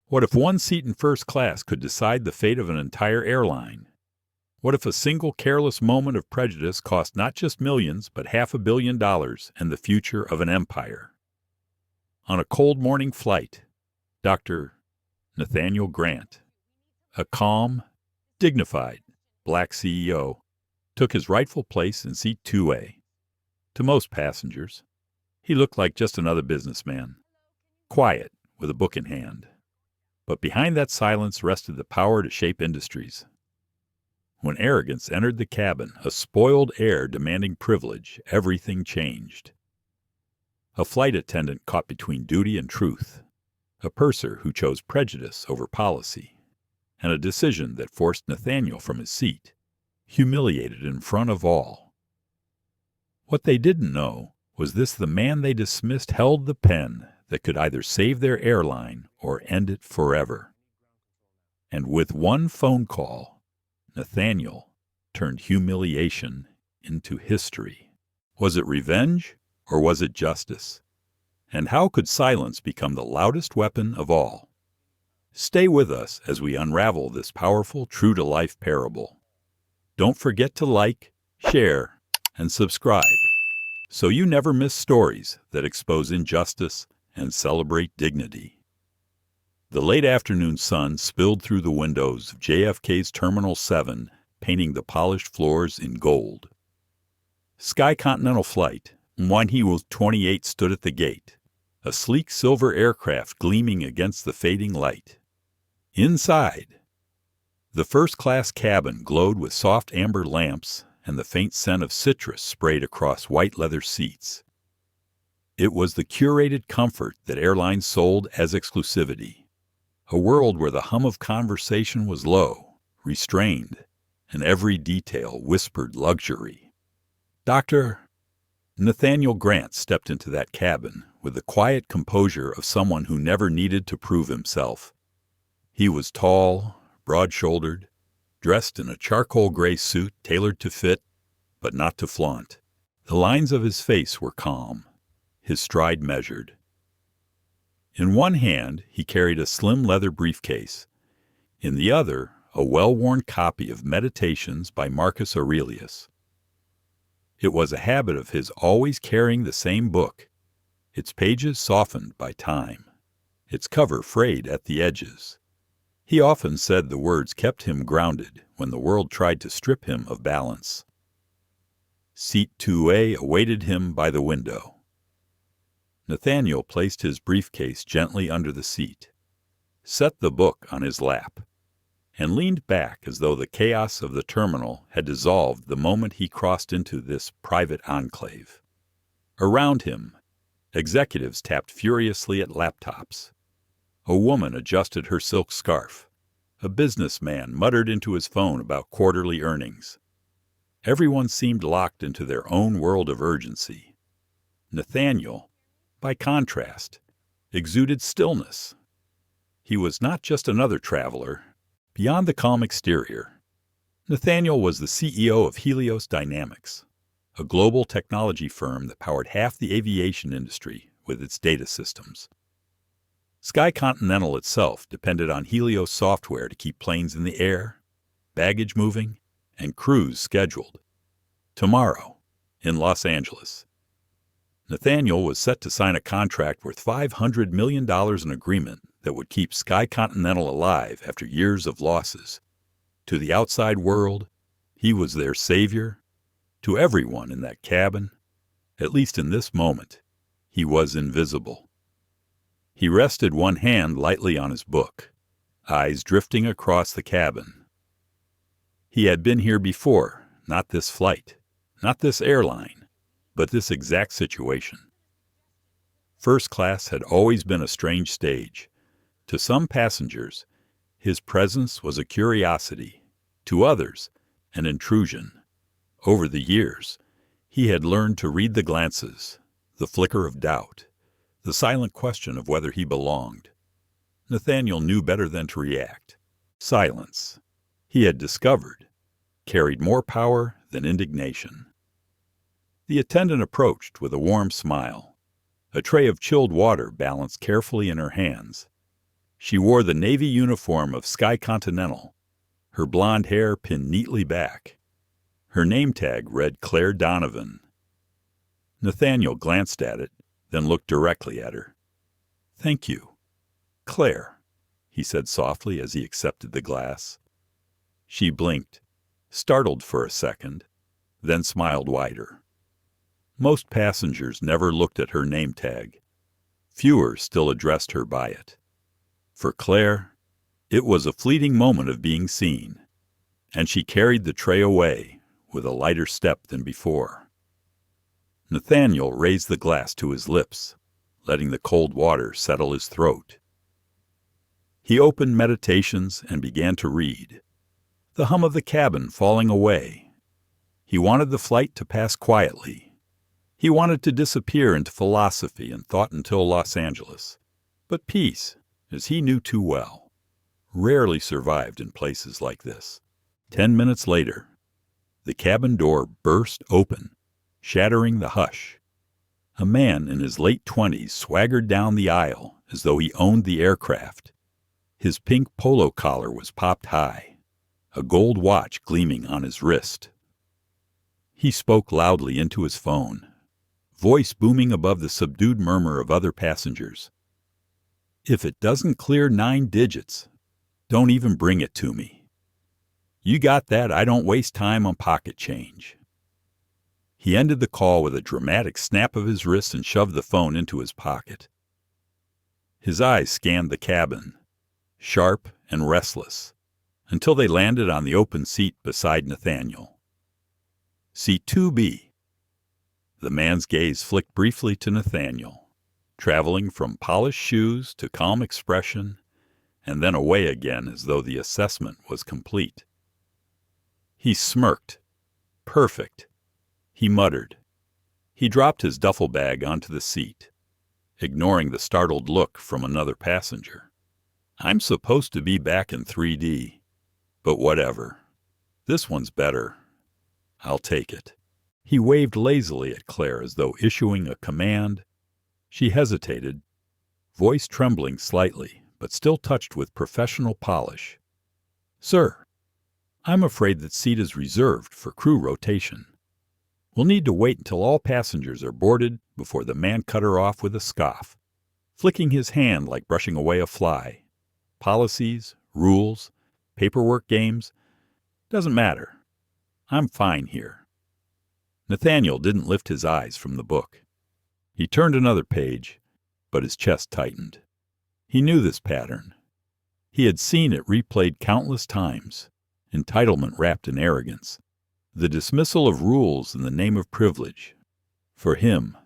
What if one seat in first class could decide the fate of an entire airline? What if a single careless moment of prejudice cost not just millions, but $500 million and the future of an empire? On a cold morning flight, Dr. Nathaniel Grant, a calm, dignified black CEO, took his rightful place in seat 2A. To most passengers, he looked like just another businessman, quiet with a book in hand. But behind that silence rested the power to shape industries. When arrogance entered the cabin, a spoiled heir demanding privilege, everything changed. A flight attendant caught between duty and truth, a purser who chose prejudice over policy, and a decision that forced Nathaniel from his seat, humiliated in front of all. What they didn't know was the man they dismissed held the pen that could either save their airline or end it forever. And with one phone call, Nathaniel turned humiliation into history. Was it revenge or was it justice? And how could silence become the loudest weapon of all? Stay with us as we unravel this powerful, true-to-life parable. Don't forget to like, share, and subscribe so you never miss stories that expose injustice and celebrate dignity. The late afternoon sun spilled through the windows of JFK's Terminal 7, painting the polished floors in gold. Sky Continental Flight 128 stood at the gate, a sleek silver aircraft gleaming against the fading light. Inside, the first-class cabin glowed with soft amber lamps and the faint scent of citrus sprayed across white leather seats. It was the curated comfort that airlines sold as exclusivity, a world where the hum of conversation was low, restrained, and every detail whispered luxury. Dr. Nathaniel Grant stepped into that cabin with the quiet composure of someone who never needed to prove himself. He was tall, broad-shouldered, dressed in a charcoal gray suit tailored to fit, but not to flaunt. The lines of his face were calm, his stride measured. In one hand, he carried a slim leather briefcase. In the other, a well-worn copy of Meditations by Marcus Aurelius. It was a habit of his always carrying the same book, its pages softened by time, its cover frayed at the edges. He often said the words kept him grounded when the world tried to strip him of balance. Seat 2A awaited him by the window. Nathaniel placed his briefcase gently under the seat, set the book on his lap, and leaned back as though the chaos of the terminal had dissolved the moment he crossed into this private enclave. Around him, executives tapped furiously at laptops. A woman adjusted her silk scarf. A businessman muttered into his phone about quarterly earnings. Everyone seemed locked into their own world of urgency. Nathaniel, by contrast, exuded stillness. He was not just another traveler. Beyond the calm exterior, Nathaniel was the CEO of Helios Dynamics, a global technology firm that powered half the aviation industry with its data systems. Sky Continental itself depended on Helios software to keep planes in the air, baggage moving, and crews scheduled. Tomorrow, in Los Angeles, Nathaniel was set to sign a contract worth $500 million in agreement that would keep Sky Continental alive after years of losses. To the outside world, he was their savior. To everyone in that cabin, at least in this moment, he was invisible. He rested one hand lightly on his book, eyes drifting across the cabin. He had been here before, not this flight, not this airline, but this exact situation. First class had always been a strange stage. To some passengers, his presence was a curiosity. To others, an intrusion. Over the years, he had learned to read the glances, the flicker of doubt, the silent question of whether he belonged. Nathaniel knew better than to react. Silence, he had discovered, carried more power than indignation. The attendant approached with a warm smile, a tray of chilled water balanced carefully in her hands. She wore the Navy uniform of Sky Continental, her blonde hair pinned neatly back. Her name tag read Claire Donovan. Nathaniel glanced at it, then looked directly at her. "Thank you, Claire," he said softly as he accepted the glass. She blinked, startled for a second, then smiled wider. Most passengers never looked at her name tag. Fewer still addressed her by it. For Claire, it was a fleeting moment of being seen, and she carried the tray away with a lighter step than before. Nathaniel raised the glass to his lips, letting the cold water settle his throat. He opened Meditations and began to read, the hum of the cabin falling away. He wanted the flight to pass quietly. He wanted to disappear into philosophy and thought until Los Angeles. But peace, as he knew too well, rarely survived in places like this. 10 minutes later, the cabin door burst open, shattering the hush. A man in his late 20s swaggered down the aisle as though he owned the aircraft. His pink polo collar was popped high, a gold watch gleaming on his wrist. He spoke loudly into his phone, voice booming above the subdued murmur of other passengers. "If it doesn't clear 9 digits, don't even bring it to me. You got that? I don't waste time on pocket change." He ended the call with a dramatic snap of his wrist and shoved the phone into his pocket. His eyes scanned the cabin, sharp and restless, until they landed on the open seat beside Nathaniel. "Seat 2B. The man's gaze flicked briefly to Nathaniel, traveling from polished shoes to calm expression, and then away again as though the assessment was complete. He smirked. "Perfect," he muttered. He dropped his duffel bag onto the seat, ignoring the startled look from another passenger. "I'm supposed to be back in 3D, but whatever. This one's better. I'll take it." He waved lazily at Claire as though issuing a command. She hesitated, voice trembling slightly, but still touched with professional polish. "Sir, I'm afraid that seat is reserved for crew rotation. We'll need to wait until all passengers are boarded before the man cut her off with a scoff, flicking his hand like brushing away a fly. Policies, rules, paperwork games, doesn't matter. I'm fine here." Nathaniel didn't lift his eyes from the book. He turned another page, but his chest tightened. He knew this pattern. He had seen it replayed countless times, entitlement wrapped in arrogance, the dismissal of rules in the name of privilege. For him,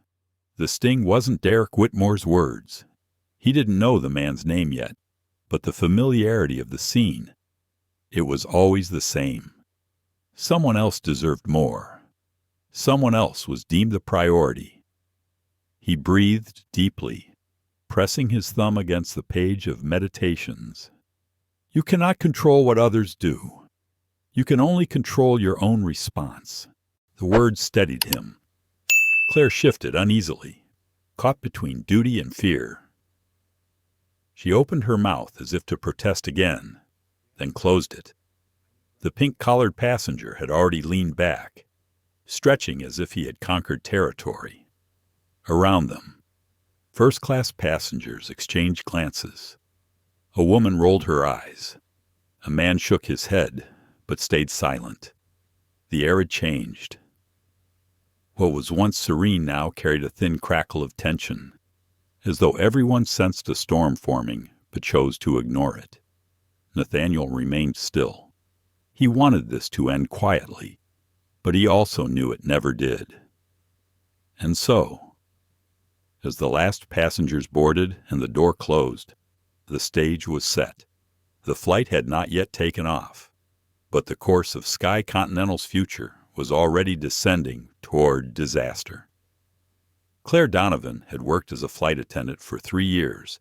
the sting wasn't Derek Whitmore's words. He didn't know the man's name yet, but the familiarity of the scene. It was always the same. Someone else deserved more. Someone else was deemed the priority. He breathed deeply, pressing his thumb against the page of Meditations. You cannot control what others do. You can only control your own response. The words steadied him. Claire shifted uneasily, caught between duty and fear. She opened her mouth as if to protest again, then closed it. The pink-collared passenger had already leaned back, stretching as if he had conquered territory. Around them, first-class passengers exchanged glances. A woman rolled her eyes. A man shook his head, but stayed silent. The air had changed. What was once serene now carried a thin crackle of tension, as though everyone sensed a storm forming, but chose to ignore it. Nathaniel remained still. He wanted this to end quietly, but he also knew it never did. And so, as the last passengers boarded and the door closed, the stage was set. The flight had not yet taken off, but the course of Sky Continental's future was already descending toward disaster. Claire Donovan had worked as a flight attendant for 3 years,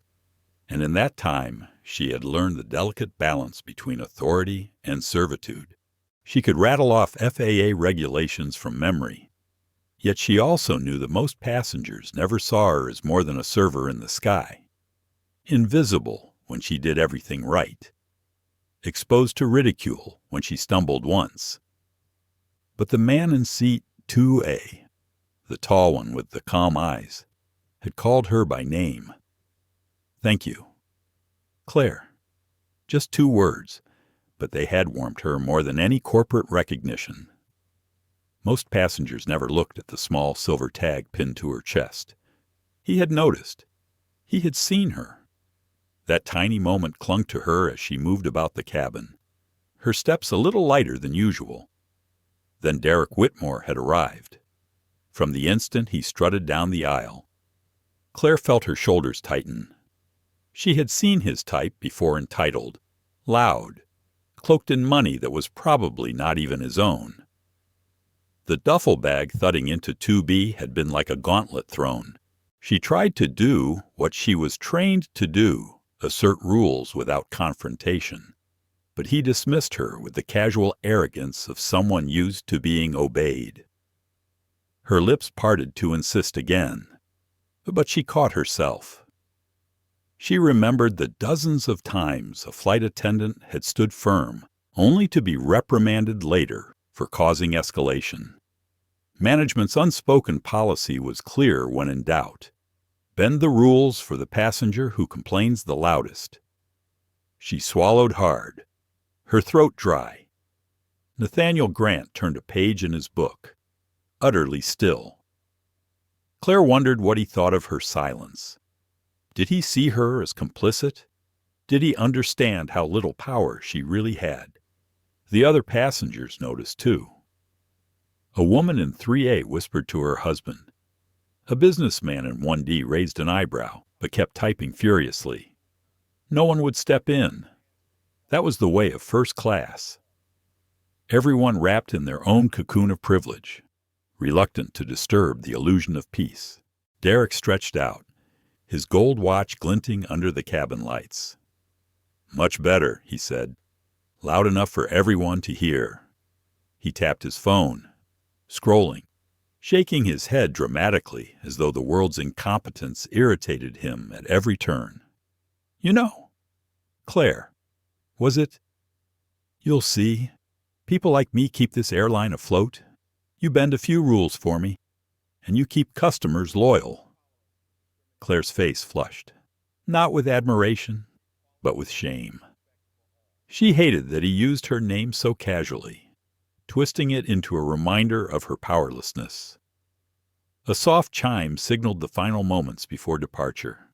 and in that time she had learned the delicate balance between authority and servitude. She could rattle off FAA regulations from memory, yet she also knew that most passengers never saw her as more than a server in the sky. Invisible when she did everything right, exposed to ridicule when she stumbled once. But the man in seat 2A, the tall one with the calm eyes, had called her by name. "Thank you, Claire." Just 2 words, but they had warmed her more than any corporate recognition. Most passengers never looked at the small silver tag pinned to her chest. He had noticed. He had seen her. That tiny moment clung to her as she moved about the cabin, her steps a little lighter than usual. Then Derek Whitmore had arrived. From the instant he strutted down the aisle, Claire felt her shoulders tighten. She had seen his type before, entitled, loud, cloaked in money that was probably not even his own. The duffel bag thudding into 2B had been like a gauntlet thrown. She tried to do what she was trained to do, assert rules without confrontation. But he dismissed her with the casual arrogance of someone used to being obeyed. Her lips parted to insist again, but she caught herself. She remembered the dozens of times a flight attendant had stood firm, only to be reprimanded later for causing escalation. Management's unspoken policy was clear when in doubt. Bend the rules for the passenger who complains the loudest. She swallowed hard, her throat dry. Nathaniel Grant turned a page in his book, utterly still. Claire wondered what he thought of her silence. Did he see her as complicit? Did he understand how little power she really had? The other passengers noticed, too. A woman in 3A whispered to her husband. A businessman in 1D raised an eyebrow, but kept typing furiously. No one would step in. That was the way of first class. Everyone wrapped in their own cocoon of privilege, reluctant to disturb the illusion of peace. Derek stretched out, his gold watch glinting under the cabin lights. "Much better," he said. "Loud enough for everyone to hear." He tapped his phone, scrolling, shaking his head dramatically as though the world's incompetence irritated him at every turn. "You know, Claire, was it? You'll see. People like me keep this airline afloat. You bend a few rules for me, and you keep customers loyal." Claire's face flushed, not with admiration, but with shame. She hated that he used her name so casually, twisting it into a reminder of her powerlessness. A soft chime signaled the final moments before departure.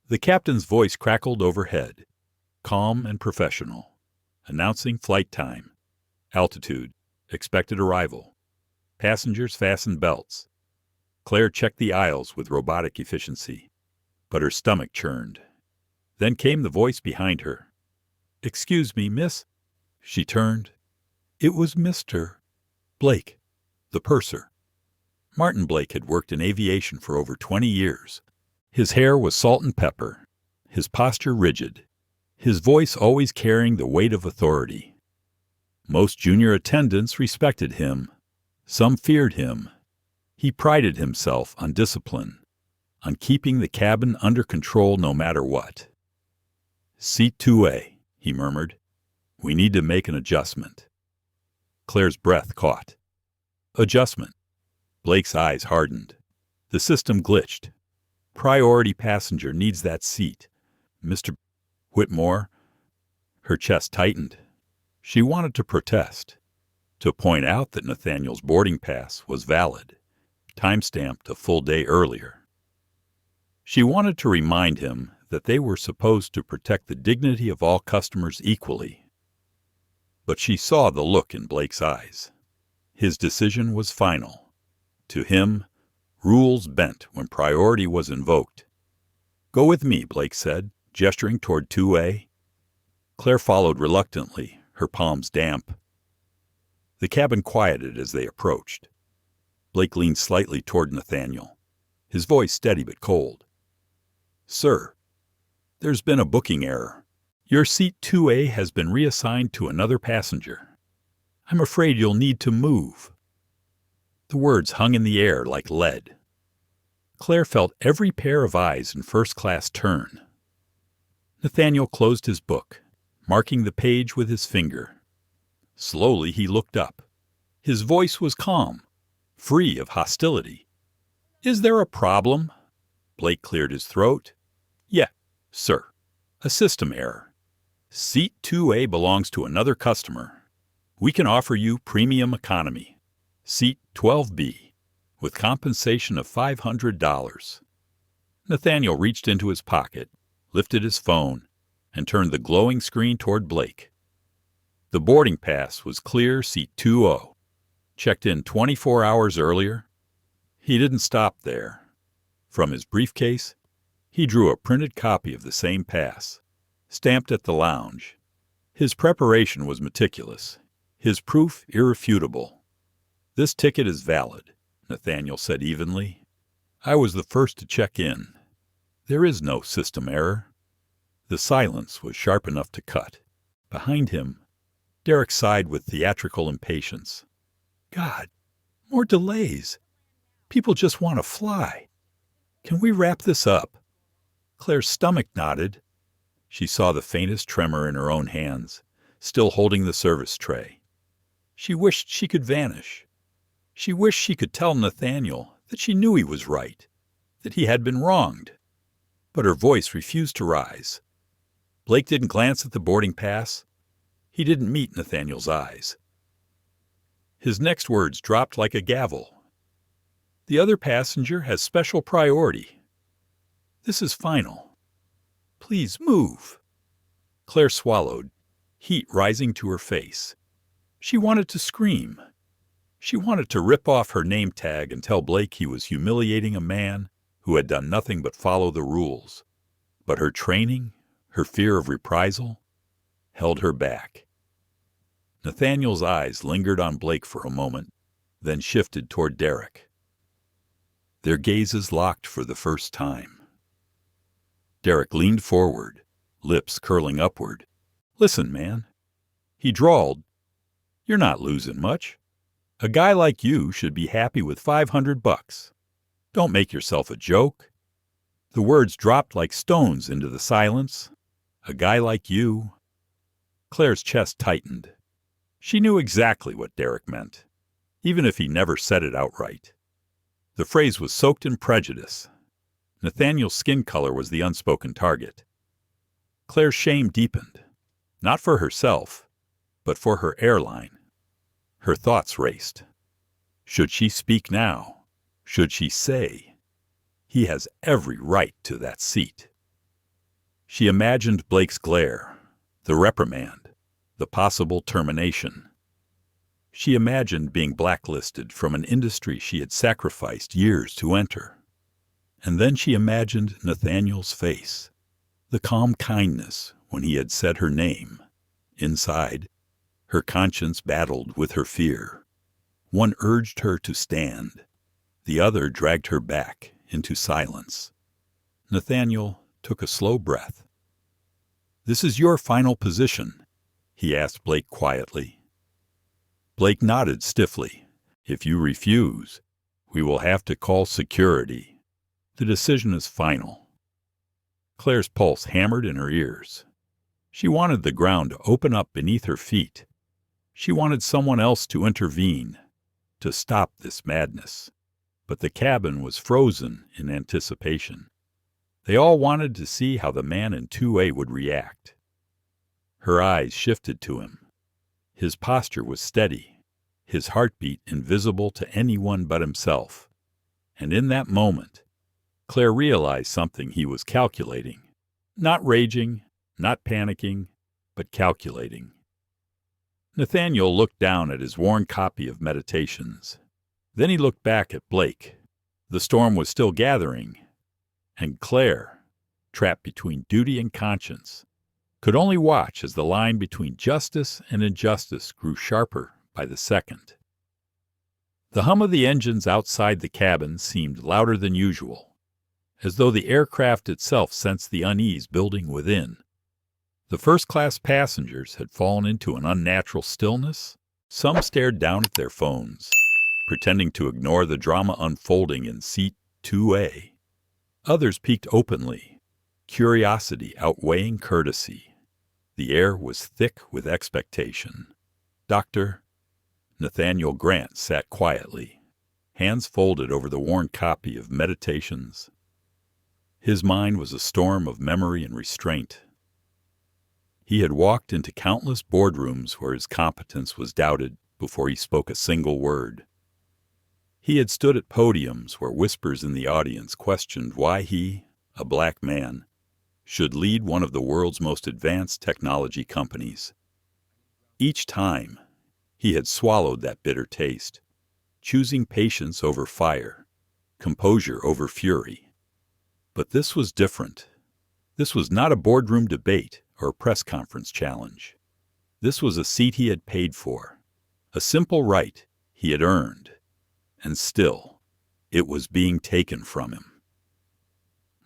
The captain's voice crackled overhead, calm and professional, announcing flight time, altitude, expected arrival. Passengers fasten belts. Claire checked the aisles with robotic efficiency, but her stomach churned. Then came the voice behind her. "Excuse me, miss." She turned. It was Mr. Blake, the purser. Martin Blake had worked in aviation for over 20 years. His hair was salt and pepper, his posture rigid, his voice always carrying the weight of authority. Most junior attendants respected him. Some feared him. He prided himself on discipline, on keeping the cabin under control no matter what. "Seat 2A, he murmured. "We need to make an adjustment." Claire's breath caught. Adjustment. Blake's eyes hardened. The system glitched. "Priority passenger needs that seat. Mr. Whitmore." Her chest tightened. She wanted to protest, to point out that Nathaniel's boarding pass was valid, time-stamped a full day earlier. She wanted to remind him that they were supposed to protect the dignity of all customers equally. But she saw the look in Blake's eyes. His decision was final. To him, rules bent when priority was invoked. "Go with me," Blake said, gesturing toward 2A. Claire followed reluctantly, her palms damp. The cabin quieted as they approached. Blake leaned slightly toward Nathaniel, his voice steady but cold. "Sir, there's been a booking error. Your seat 2A has been reassigned to another passenger. I'm afraid you'll need to move." The words hung in the air like lead. Claire felt every pair of eyes in first class turn. Nathaniel closed his book, marking the page with his finger. Slowly he looked up. His voice was calm, free of hostility. "Is there a problem?" Blake cleared his throat. "Yeah, sir. A system error. Seat 2A belongs to another customer. We can offer you premium economy. Seat 12B, with compensation of $500. Nathaniel reached into his pocket, lifted his phone, and turned the glowing screen toward Blake. The boarding pass was clear seat 20. Checked in 24 hours earlier. He didn't stop there. From his briefcase, he drew a printed copy of the same pass, stamped at the lounge. His preparation was meticulous, his proof irrefutable. "This ticket is valid," Nathaniel said evenly. "I was the first to check in. There is no system error." The silence was sharp enough to cut. Behind him, Derek sighed with theatrical impatience. "God, more delays. People just want to fly. Can we wrap this up?" Claire's stomach knotted. She saw the faintest tremor in her own hands, still holding the service tray. She wished she could vanish. She wished she could tell Nathaniel that she knew he was right, that he had been wronged. But her voice refused to rise. Blake didn't glance at the boarding pass. He didn't meet Nathaniel's eyes. His next words dropped like a gavel. "The other passenger has special priority. This is final. Please move." Claire swallowed, heat rising to her face. She wanted to scream. She wanted to rip off her name tag and tell Blake he was humiliating a man who had done nothing but follow the rules. But her training, her fear of reprisal, held her back. Nathaniel's eyes lingered on Blake for a moment, then shifted toward Derek. Their gazes locked for the first time. Derek leaned forward, lips curling upward. "Listen, man," he drawled. "You're not losing much. A guy like you should be happy with $500. Don't make yourself a joke." The words dropped like stones into the silence. "A guy like you." Claire's chest tightened. She knew exactly what Derek meant, even if he never said it outright. The phrase was soaked in prejudice. Nathaniel's skin color was the unspoken target. Claire's shame deepened, not for herself, but for her airline. Her thoughts raced. Should she speak now? Should she say, "He has every right to that seat"? She imagined Blake's glare, the reprimand, the possible termination. She imagined being blacklisted from an industry she had sacrificed years to enter. And then she imagined Nathaniel's face, the calm kindness when he had said her name. Inside, her conscience battled with her fear. One urged her to stand. The other dragged her back into silence. Nathaniel took a slow breath. "This is your final position," he asked Blake quietly. Blake nodded stiffly. "If you refuse, we will have to call security. The decision is final." Claire's pulse hammered in her ears. She wanted the ground to open up beneath her feet. She wanted someone else to intervene, to stop this madness. But the cabin was frozen in anticipation. They all wanted to see how the man in 2A would react. Her eyes shifted to him. His posture was steady, his heartbeat invisible to anyone but himself. And in that moment, Claire realized something he was calculating. Not raging, not panicking, but calculating. Nathaniel looked down at his worn copy of Meditations. Then he looked back at Blake. The storm was still gathering, and Claire, trapped between duty and conscience, could only watch as the line between justice and injustice grew sharper by the second. The hum of the engines outside the cabin seemed louder than usual, as though the aircraft itself sensed the unease building within. The first-class passengers had fallen into an unnatural stillness. Some stared down at their phones, pretending to ignore the drama unfolding in seat 2A. Others peeked openly, curiosity outweighing courtesy. The air was thick with expectation. Dr. Nathaniel Grant sat quietly, hands folded over the worn copy of Meditations. His mind was a storm of memory and restraint. He had walked into countless boardrooms where his competence was doubted before he spoke a single word. He had stood at podiums where whispers in the audience questioned why he, a black man, should lead one of the world's most advanced technology companies. Each time, he had swallowed that bitter taste, choosing patience over fire, composure over fury. But this was different. This was not a boardroom debate or a press conference challenge. This was a seat he had paid for, a simple right he had earned, and still, it was being taken from him.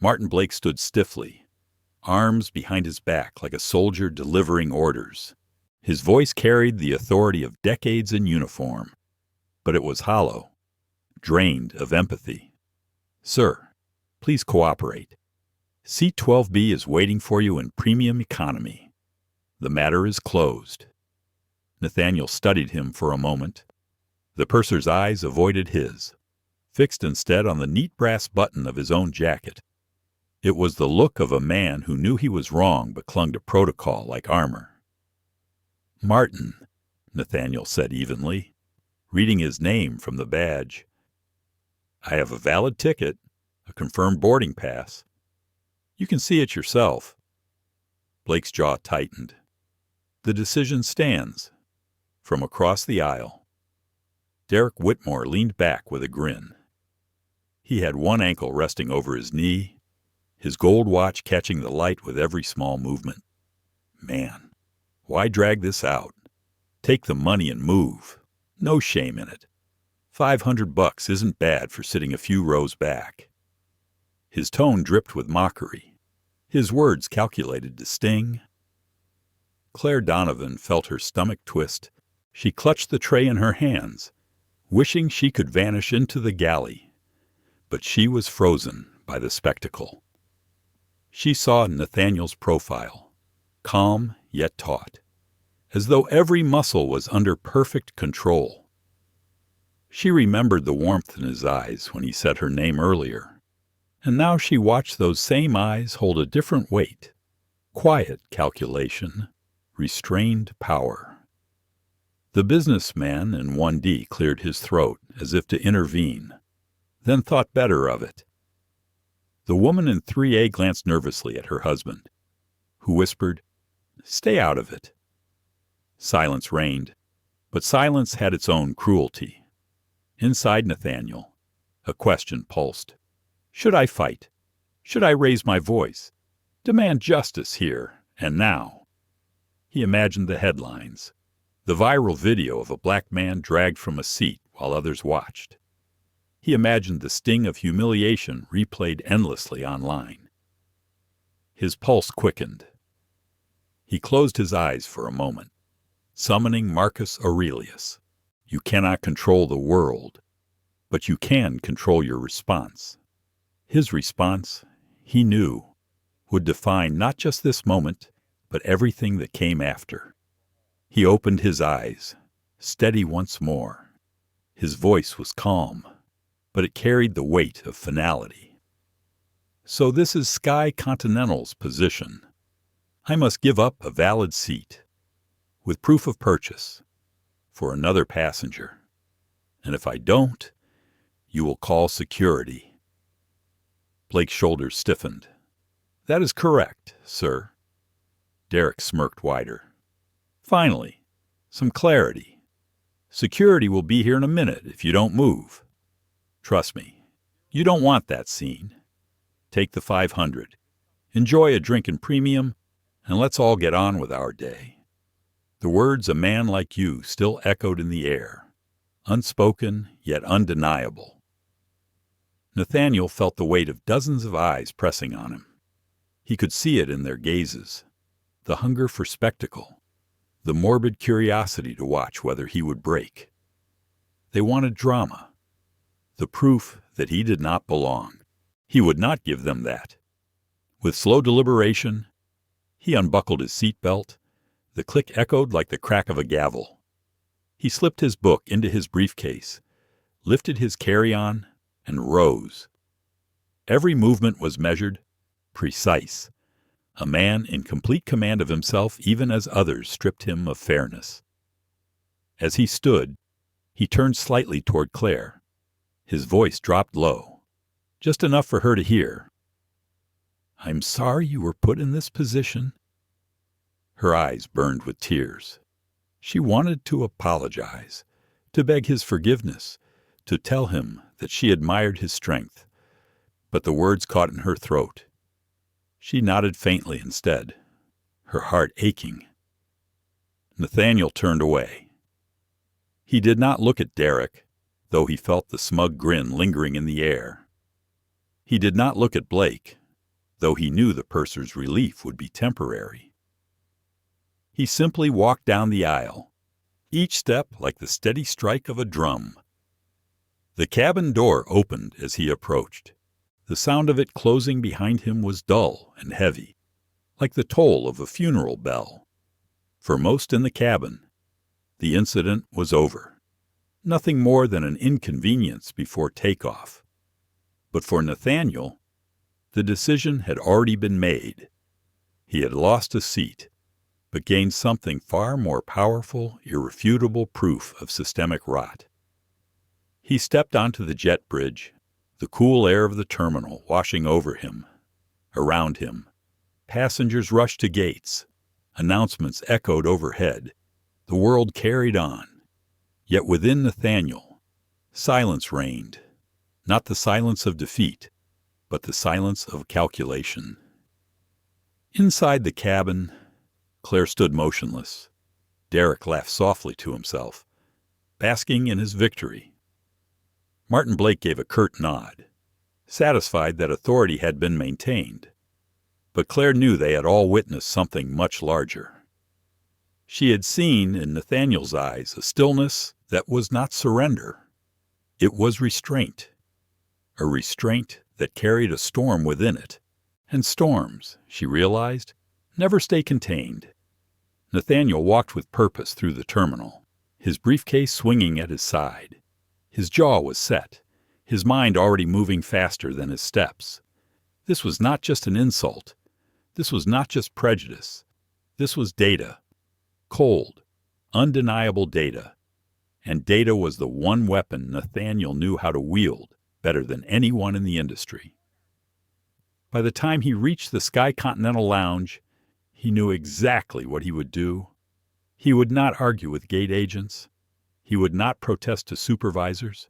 Martin Blake stood stiffly, arms behind his back like a soldier delivering orders. His voice carried the authority of decades in uniform, but it was hollow, drained of empathy. "Sir, please cooperate. Seat 12B is waiting for you in premium economy. The matter is closed." Nathaniel studied him for a moment. The purser's eyes avoided his, fixed instead on the neat brass button of his own jacket. It was the look of a man who knew he was wrong but clung to protocol like armor. "Martin," Nathaniel said evenly, reading his name from the badge. "I have a valid ticket, a confirmed boarding pass. You can see it yourself." Blake's jaw tightened. "The decision stands." From across the aisle, Derek Whitmore leaned back with a grin. He had one ankle resting over his knee, his gold watch catching the light with every small movement. Man, why drag this out? Take the money and move. No shame in it. $500 isn't bad for sitting a few rows back. His tone dripped with mockery, his words calculated to sting. Claire Donovan felt her stomach twist. She clutched the tray in her hands, wishing she could vanish into the galley. But she was frozen by the spectacle. She saw Nathaniel's profile, calm yet taut, as though every muscle was under perfect control. She remembered the warmth in his eyes when he said her name earlier, and now she watched those same eyes hold a different weight, quiet calculation, restrained power. The businessman in 1D cleared his throat as if to intervene, then thought better of it. The woman in 3A glanced nervously at her husband, who whispered, "Stay out of it." Silence reigned, but silence had its own cruelty. Inside Nathaniel, a question pulsed. Should I fight? Should I raise my voice? Demand justice here and now? He imagined the headlines, the viral video of a black man dragged from a seat while others watched. He imagined the sting of humiliation replayed endlessly online. His pulse quickened. He closed his eyes for a moment, summoning Marcus Aurelius. You cannot control the world, but you can control your response. His response, he knew, would define not just this moment, but everything that came after. He opened his eyes, steady once more. His voice was calm, but it carried the weight of finality. So this is Sky Continental's position. I must give up a valid seat, with proof of purchase, for another passenger. And if I don't, you will call security. Blake's shoulders stiffened. That is correct, sir. Derek smirked wider. Finally, some clarity. Security will be here in a minute if you don't move. Trust me, you don't want that scene. Take the 500. Enjoy a drink in premium, and let's all get on with our day. The words a man like you still echoed in the air, unspoken yet undeniable. Nathaniel felt the weight of dozens of eyes pressing on him. He could see it in their gazes, the hunger for spectacle, the morbid curiosity to watch whether he would break. They wanted drama, the proof that he did not belong. He would not give them that. With slow deliberation, he unbuckled his seatbelt. The click echoed like the crack of a gavel. He slipped his book into his briefcase, lifted his carry-on, and rose. Every movement was measured, precise. A man in complete command of himself even as others stripped him of fairness. As he stood, he turned slightly toward Claire. His voice dropped low, just enough for her to hear. "I'm sorry you were put in this position." Her eyes burned with tears. She wanted to apologize, to beg his forgiveness, to tell him that she admired his strength. But the words caught in her throat. She nodded faintly instead, her heart aching. Nathaniel turned away. He did not look at Derek, though he felt the smug grin lingering in the air. He did not look at Blake, though he knew the purser's relief would be temporary. He simply walked down the aisle, each step like the steady strike of a drum. The cabin door opened as he approached. The sound of it closing behind him was dull and heavy, like the toll of a funeral bell. For most in the cabin, the incident was over. Nothing more than an inconvenience before takeoff. But for Nathaniel, the decision had already been made. He had lost a seat, but gained something far more powerful, irrefutable proof of systemic rot. He stepped onto the jet bridge, the cool air of the terminal washing over him, around him. Passengers rushed to gates. Announcements echoed overhead. The world carried on. Yet within Nathaniel, silence reigned. Not the silence of defeat, but the silence of calculation. Inside the cabin, Claire stood motionless. Derek laughed softly to himself, basking in his victory. Martin Blake gave a curt nod, satisfied that authority had been maintained. But Claire knew they had all witnessed something much larger. She had seen in Nathaniel's eyes a stillness that was not surrender. It was restraint, a restraint that carried a storm within it. And storms, she realized, never stay contained. Nathaniel walked with purpose through the terminal, his briefcase swinging at his side. His jaw was set, his mind already moving faster than his steps. This was not just an insult. This was not just prejudice. This was data. Cold, undeniable data. And data was the one weapon Nathaniel knew how to wield better than anyone in the industry. By the time he reached the Sky Continental Lounge, he knew exactly what he would do. He would not argue with gate agents. He would not protest to supervisors.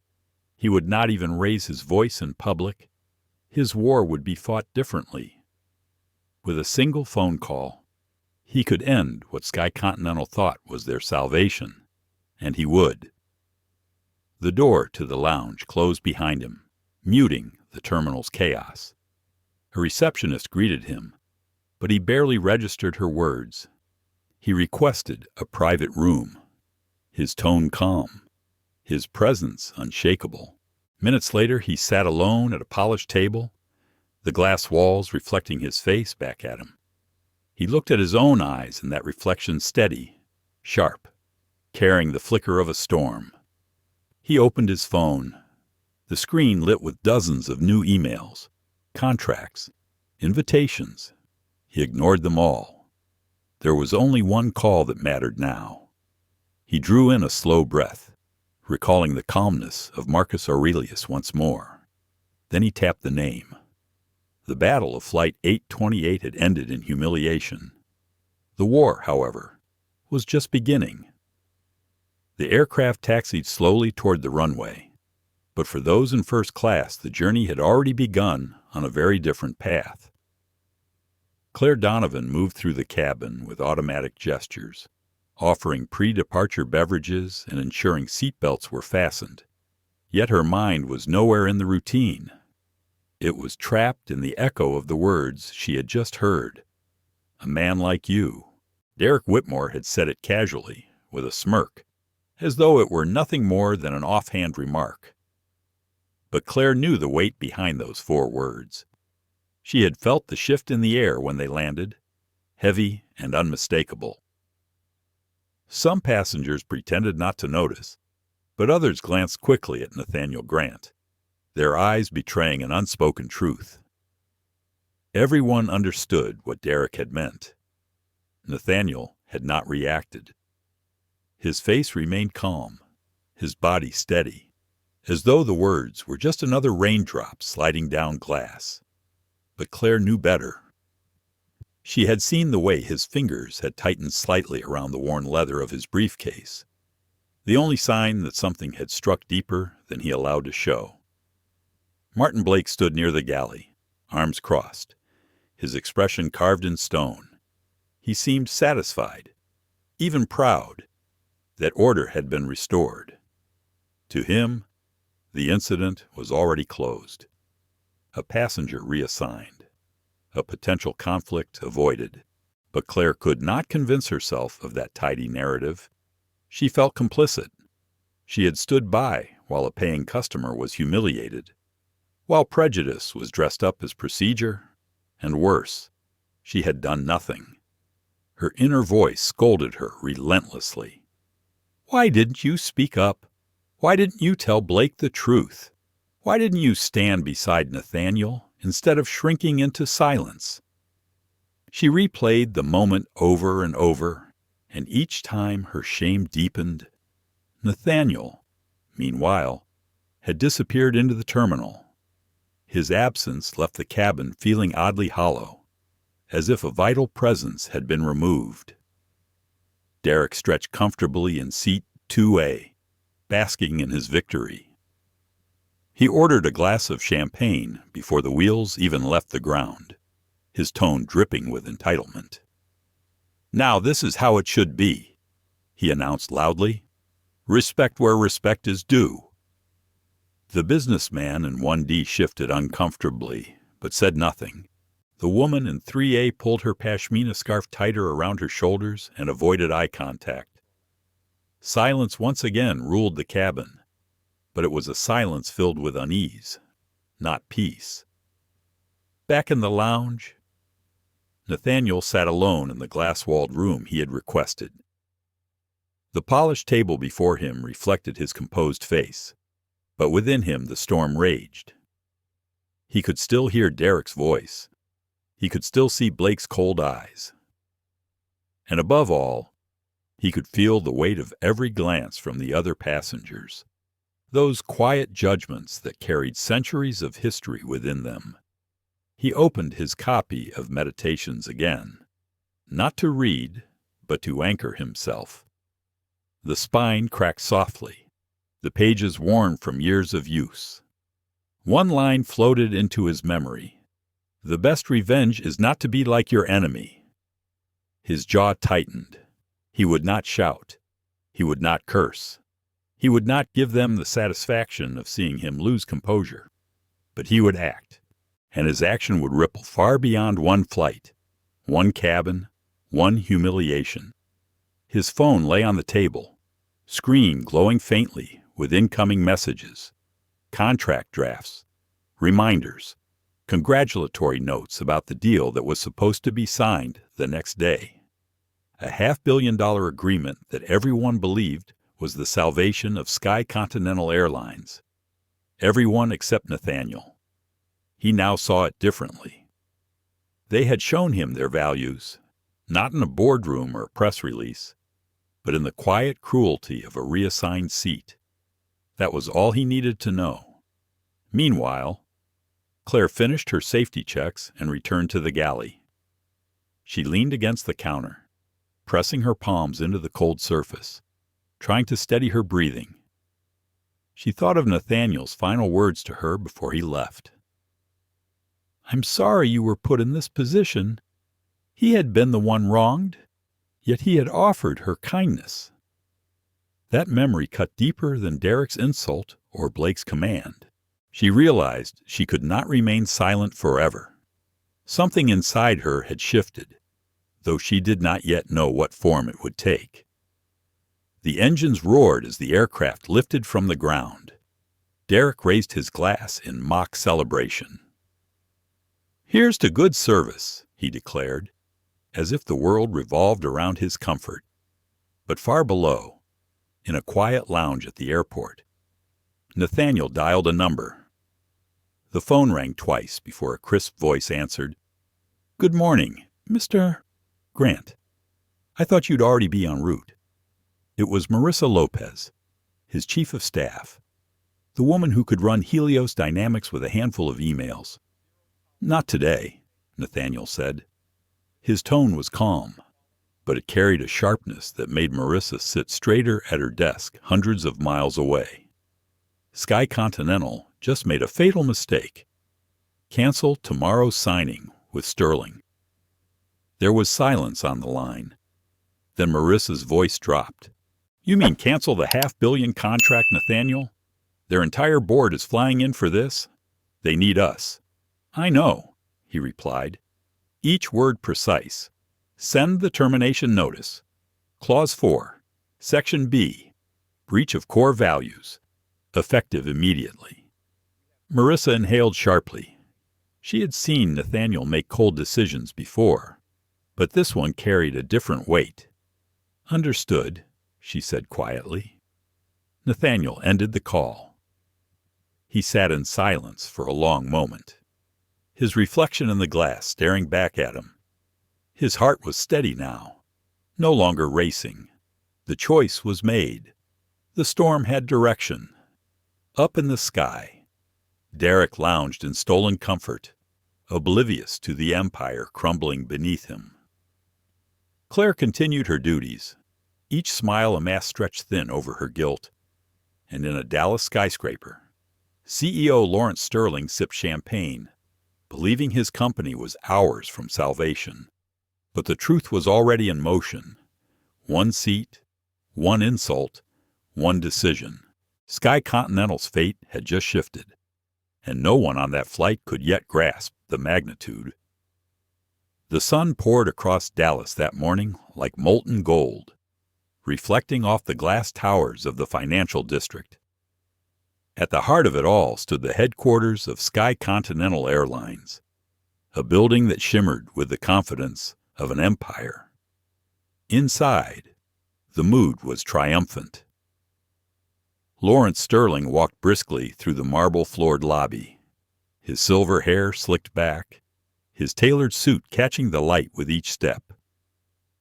He would not even raise his voice in public. His war would be fought differently. With a single phone call, he could end what Sky Continental thought was their salvation, and he would. The door to the lounge closed behind him, muting the terminal's chaos. A receptionist greeted him, but he barely registered her words. He requested a private room, his tone calm, his presence unshakable. Minutes later, he sat alone at a polished table, the glass walls reflecting his face back at him. He looked at his own eyes in that reflection steady, sharp, carrying the flicker of a storm. He opened his phone, the screen lit with dozens of new emails, contracts, invitations. He ignored them all. There was only one call that mattered now. He drew in a slow breath, recalling the calmness of Marcus Aurelius once more. Then he tapped the name. The battle of Flight 828 had ended in humiliation. The war, however, was just beginning. The aircraft taxied slowly toward the runway, but for those in first class, the journey had already begun on a very different path. Claire Donovan moved through the cabin with automatic gestures, offering pre-departure beverages and ensuring seatbelts were fastened. Yet her mind was nowhere in the routine. It was trapped in the echo of the words she had just heard. A man like you. Derek Whitmore had said it casually, with a smirk, as though it were nothing more than an offhand remark. But Claire knew the weight behind those 4 words. She had felt the shift in the air when they landed, heavy and unmistakable. Some passengers pretended not to notice, but others glanced quickly at Nathaniel Grant, their eyes betraying an unspoken truth. Everyone understood what Derek had meant. Nathaniel had not reacted. His face remained calm, his body steady, as though the words were just another raindrop sliding down glass. But Claire knew better. She had seen the way his fingers had tightened slightly around the worn leather of his briefcase, the only sign that something had struck deeper than he allowed to show. Martin Blake stood near the galley, arms crossed, his expression carved in stone. He seemed satisfied, even proud, that order had been restored. To him, the incident was already closed. A passenger reassigned, a potential conflict avoided. But Claire could not convince herself of that tidy narrative. She felt complicit. She had stood by while a paying customer was humiliated, while prejudice was dressed up as procedure, and worse, she had done nothing. Her inner voice scolded her relentlessly. Why didn't you speak up? Why didn't you tell Blake the truth? Why didn't you stand beside Nathaniel instead of shrinking into silence? She replayed the moment over and over, and each time her shame deepened. Nathaniel, meanwhile, had disappeared into the terminal. His absence left the cabin feeling oddly hollow, as if a vital presence had been removed. Derek stretched comfortably in seat 2A, basking in his victory. He ordered a glass of champagne before the wheels even left the ground, his tone dripping with entitlement. Now this is how it should be, he announced loudly. Respect where respect is due. The businessman in 1D shifted uncomfortably, but said nothing. The woman in 3A pulled her pashmina scarf tighter around her shoulders and avoided eye contact. Silence once again ruled the cabin, but it was a silence filled with unease, not peace. Back in the lounge, Nathaniel sat alone in the glass-walled room he had requested. The polished table before him reflected his composed face, but within him the storm raged. He could still hear Derek's voice. He could still see Blake's cold eyes. And above all, he could feel the weight of every glance from the other passengers, those quiet judgments that carried centuries of history within them. He opened his copy of Meditations again, not to read, but to anchor himself. The spine cracked softly, the pages worn from years of use. One line floated into his memory. The best revenge is not to be like your enemy. His jaw tightened. He would not shout. He would not curse. He would not give them the satisfaction of seeing him lose composure. But he would act, and his action would ripple far beyond one flight, one cabin, one humiliation. His phone lay on the table, screen glowing faintly with incoming messages, contract drafts, reminders, congratulatory notes about the deal that was supposed to be signed the next day. A $500 million agreement that everyone believed was the salvation of Sky Continental Airlines. Everyone except Nathaniel. He now saw it differently. They had shown him their values, not in a boardroom or a press release, but in the quiet cruelty of a reassigned seat. That was all he needed to know. Meanwhile, Claire finished her safety checks and returned to the galley. She leaned against the counter, pressing her palms into the cold surface, trying to steady her breathing. She thought of Nathaniel's final words to her before he left. I'm sorry you were put in this position. He had been the one wronged, yet he had offered her kindness. That memory cut deeper than Derek's insult or Blake's command. She realized she could not remain silent forever. Something inside her had shifted, though she did not yet know what form it would take. The engines roared as the aircraft lifted from the ground. Derek raised his glass in mock celebration. "Here's to good service," he declared, as if the world revolved around his comfort. But far below, in a quiet lounge at the airport, Nathaniel dialed a number. The phone rang twice before a crisp voice answered. "Good morning, Mr. Grant. I thought you'd already be en route." It was Marissa Lopez, his chief of staff, the woman who could run Helios Dynamics with a handful of emails. "Not today," Nathaniel said. His tone was calm, but it carried a sharpness that made Marissa sit straighter at her desk hundreds of miles away. Sky Continental just made a fatal mistake. Cancel tomorrow's signing with Sterling. There was silence on the line. Then Marissa's voice dropped. "You mean cancel the $500 million contract, Nathaniel? Their entire board is flying in for this? They need us." "I know," he replied, each word precise. "Send the termination notice. Clause 4, Section B, breach of core values. Effective immediately." Marissa inhaled sharply. She had seen Nathaniel make cold decisions before, but this one carried a different weight. "Understood," she said quietly. Nathaniel ended the call. He sat in silence for a long moment, his reflection in the glass staring back at him. His heart was steady now, no longer racing. The choice was made. The storm had direction. Up in the sky, Derek lounged in stolen comfort, oblivious to the empire crumbling beneath him. Claire continued her duties, each smile a mask stretched thin over her guilt. And in a Dallas skyscraper, CEO Lawrence Sterling sipped champagne, believing his company was hours from salvation. But the truth was already in motion. One seat, one insult, one decision. Sky Continental's fate had just shifted, and no one on that flight could yet grasp the magnitude. The sun poured across Dallas that morning like molten gold, reflecting off the glass towers of the financial district. At the heart of it all stood the headquarters of Sky Continental Airlines, a building that shimmered with the confidence of an empire. Inside, the mood was triumphant. Lawrence Sterling walked briskly through the marble-floored lobby, his silver hair slicked back, his tailored suit catching the light with each step.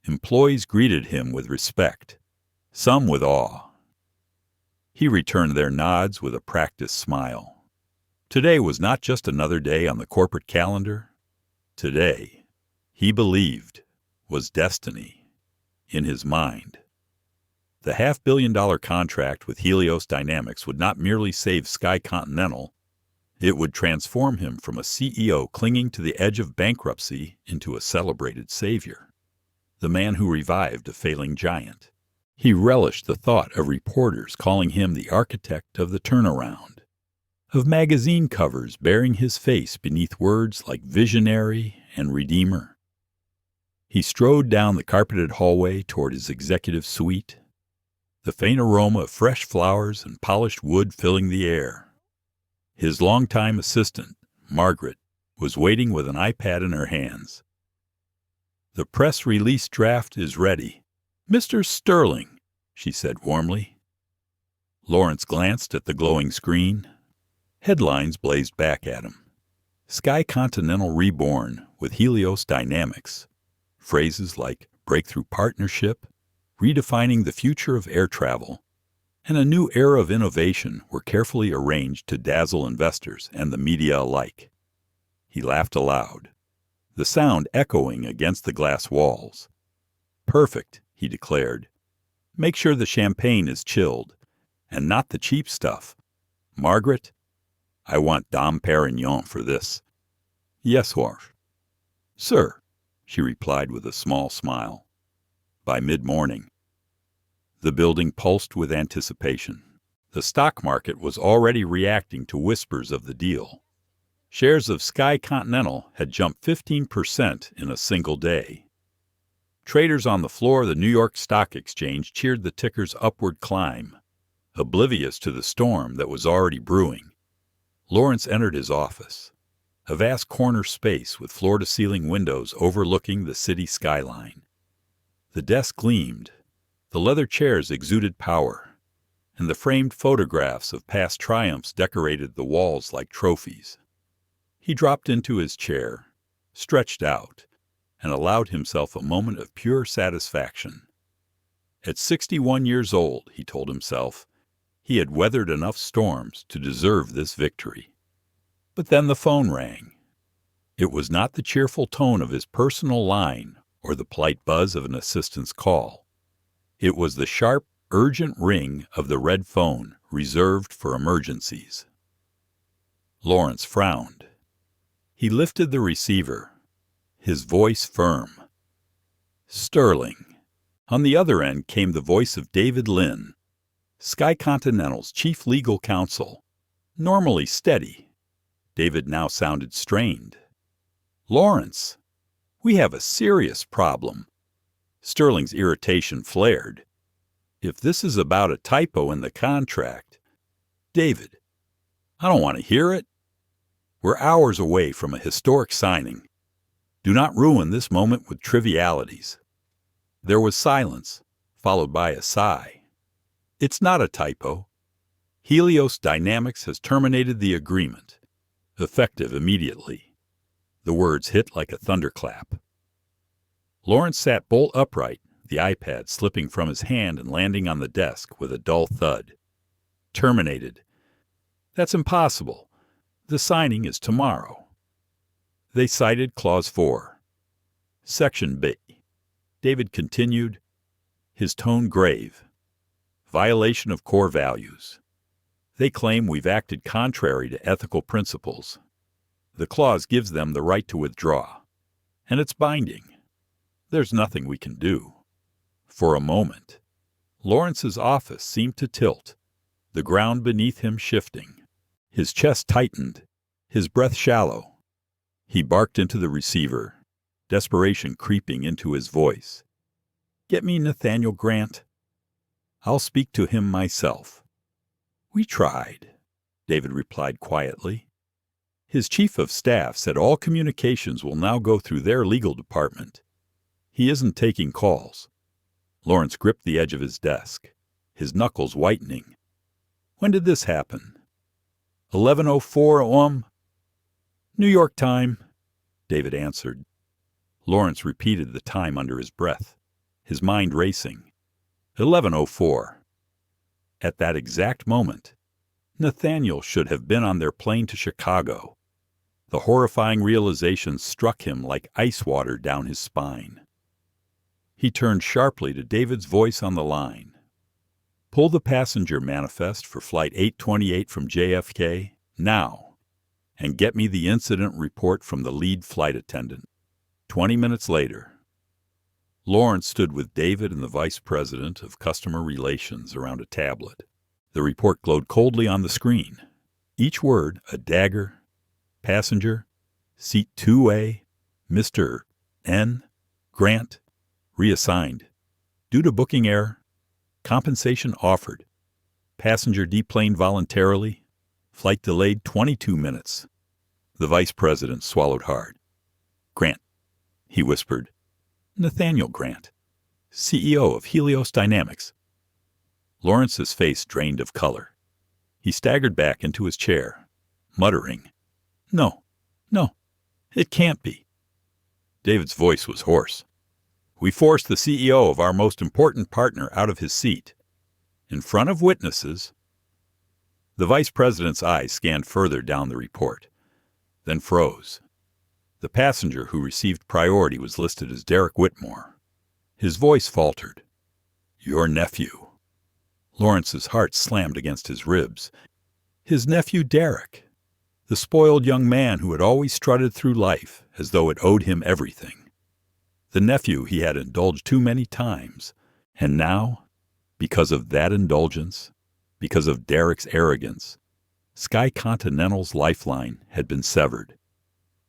Employees greeted him with respect, some with awe. He returned their nods with a practiced smile. Today was not just another day on the corporate calendar. Today, he believed, was destiny in his mind. The $500 million contract with Helios Dynamics would not merely save Sky Continental, it would transform him from a CEO clinging to the edge of bankruptcy into a celebrated savior, the man who revived a failing giant. He relished the thought of reporters calling him the architect of the turnaround, of magazine covers bearing his face beneath words like visionary and redeemer. He strode down the carpeted hallway toward his executive suite, the faint aroma of fresh flowers and polished wood filling the air. His longtime assistant, Margaret, was waiting with an iPad in her hands. "The press release draft is ready, Mr. Sterling," she said warmly. Lawrence glanced at the glowing screen. Headlines blazed back at him. Sky Continental reborn with Helios Dynamics. Phrases like breakthrough partnership, redefining the future of air travel, and a new era of innovation were carefully arranged to dazzle investors and the media alike. He laughed aloud, the sound echoing against the glass walls. "Perfect," he declared. "Make sure the champagne is chilled, and not the cheap stuff. Margaret, I want Dom Perignon for this." "Yes, Wharf." "Sir," she replied with a small smile. By mid-morning, the building pulsed with anticipation. The stock market was already reacting to whispers of the deal. Shares of Sky Continental had jumped 15% in a single day. Traders on the floor of the New York Stock Exchange cheered the ticker's upward climb, oblivious to the storm that was already brewing. Lawrence entered his office, a vast corner space with floor-to-ceiling windows overlooking the city skyline. The desk gleamed, the leather chairs exuded power, and the framed photographs of past triumphs decorated the walls like trophies. He dropped into his chair, stretched out, and allowed himself a moment of pure satisfaction. At 61 years old, he told himself, he had weathered enough storms to deserve this victory. But then the phone rang. It was not the cheerful tone of his personal line or the polite buzz of an assistant's call. It was the sharp, urgent ring of the red phone reserved for emergencies. Lawrence frowned. He lifted the receiver, his voice firm. Sterling. On the other end came the voice of David Lynn, Sky Continental's chief legal counsel. Normally steady, David now sounded strained. Lawrence, we have a serious problem. Sterling's irritation flared. If this is about a typo in the contract, David, I don't want to hear it. We're hours away from a historic signing. Do not ruin this moment with trivialities. There was silence, followed by a sigh. It's not a typo. Helios Dynamics has terminated the agreement, effective immediately. The words hit like a thunderclap. Lawrence sat bolt upright, the iPad slipping from his hand and landing on the desk with a dull thud. Terminated. That's impossible. The signing is tomorrow. They cited Clause 4. Section B. David continued, his tone grave. Violation of core values. They claim we've acted contrary to ethical principles. The clause gives them the right to withdraw, and it's binding. There's nothing we can do. For a moment, Lawrence's office seemed to tilt, the ground beneath him shifting. His chest tightened, his breath shallow. He barked into the receiver, desperation creeping into his voice. Get me Nathaniel Grant. I'll speak to him myself. We tried, David replied quietly. His chief of staff said all communications will now go through their legal department. He isn't taking calls. Lawrence gripped the edge of his desk, his knuckles whitening. When did this happen? 11:04 New York time, David answered. Lawrence repeated the time under his breath, his mind racing. 11:04. At that exact moment, Nathaniel should have been on their plane to Chicago. The horrifying realization struck him like ice water down his spine. He turned sharply to David's voice on the line. Pull the passenger manifest for Flight 828 from JFK, now, and get me the incident report from the lead flight attendant. 20 minutes later. Lawrence stood with David and the vice president of customer relations around a tablet. The report glowed coldly on the screen. Each word a dagger. Passenger, seat 2A, Mr. N. Grant, reassigned. Due to booking error, compensation offered. Passenger deplaned voluntarily. Flight delayed 22 minutes. The vice president swallowed hard. Grant, he whispered. Nathaniel Grant, CEO of Helios Dynamics. Lawrence's face drained of color. He staggered back into his chair, muttering, No, it can't be. David's voice was hoarse. We forced the CEO of our most important partner out of his seat. In front of witnesses. The vice president's eyes scanned further down the report, then froze. The passenger who received priority was listed as Derek Whitmore. His voice faltered. Your nephew. Lawrence's heart slammed against his ribs. His nephew Derek, the spoiled young man who had always strutted through life as though it owed him everything. The nephew he had indulged too many times, and now, because of that indulgence, because of Derek's arrogance, Sky Continental's lifeline had been severed.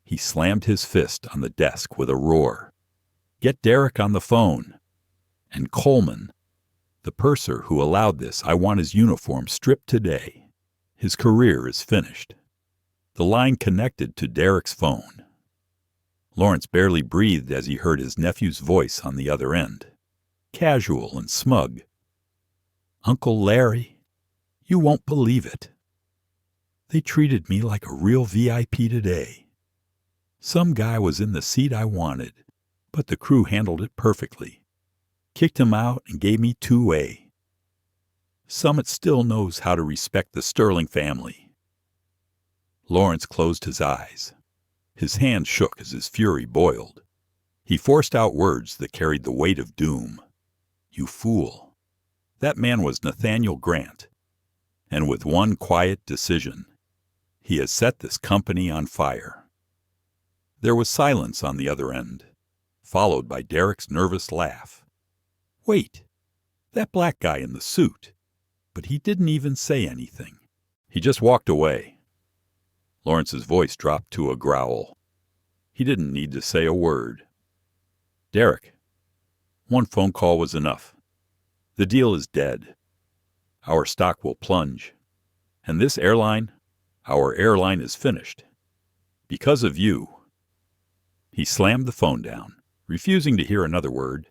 He slammed his fist on the desk with a roar. Get Derek on the phone. And Coleman, the purser who allowed this, I want his uniform stripped today. His career is finished. The line connected to Derek's phone. Lawrence barely breathed as he heard his nephew's voice on the other end, casual and smug. "Uncle Larry, you won't believe it. They treated me like a real VIP today. Some guy was in the seat I wanted, but the crew handled it perfectly. Kicked him out and gave me 2A. Summit still knows how to respect the Sterling family." Lawrence closed his eyes. His hands shook as his fury boiled. He forced out words that carried the weight of doom. "You fool." That man was Nathaniel Grant, and with one quiet decision, he has set this company on fire. There was silence on the other end, followed by Derek's nervous laugh. "Wait, that black guy in the suit." But he didn't even say anything. He just walked away. Lawrence's voice dropped to a growl. He didn't need to say a word. "Derek, one phone call was enough. The deal is dead. Our stock will plunge. And this airline, our airline is finished. Because of you." He slammed the phone down, refusing to hear another word.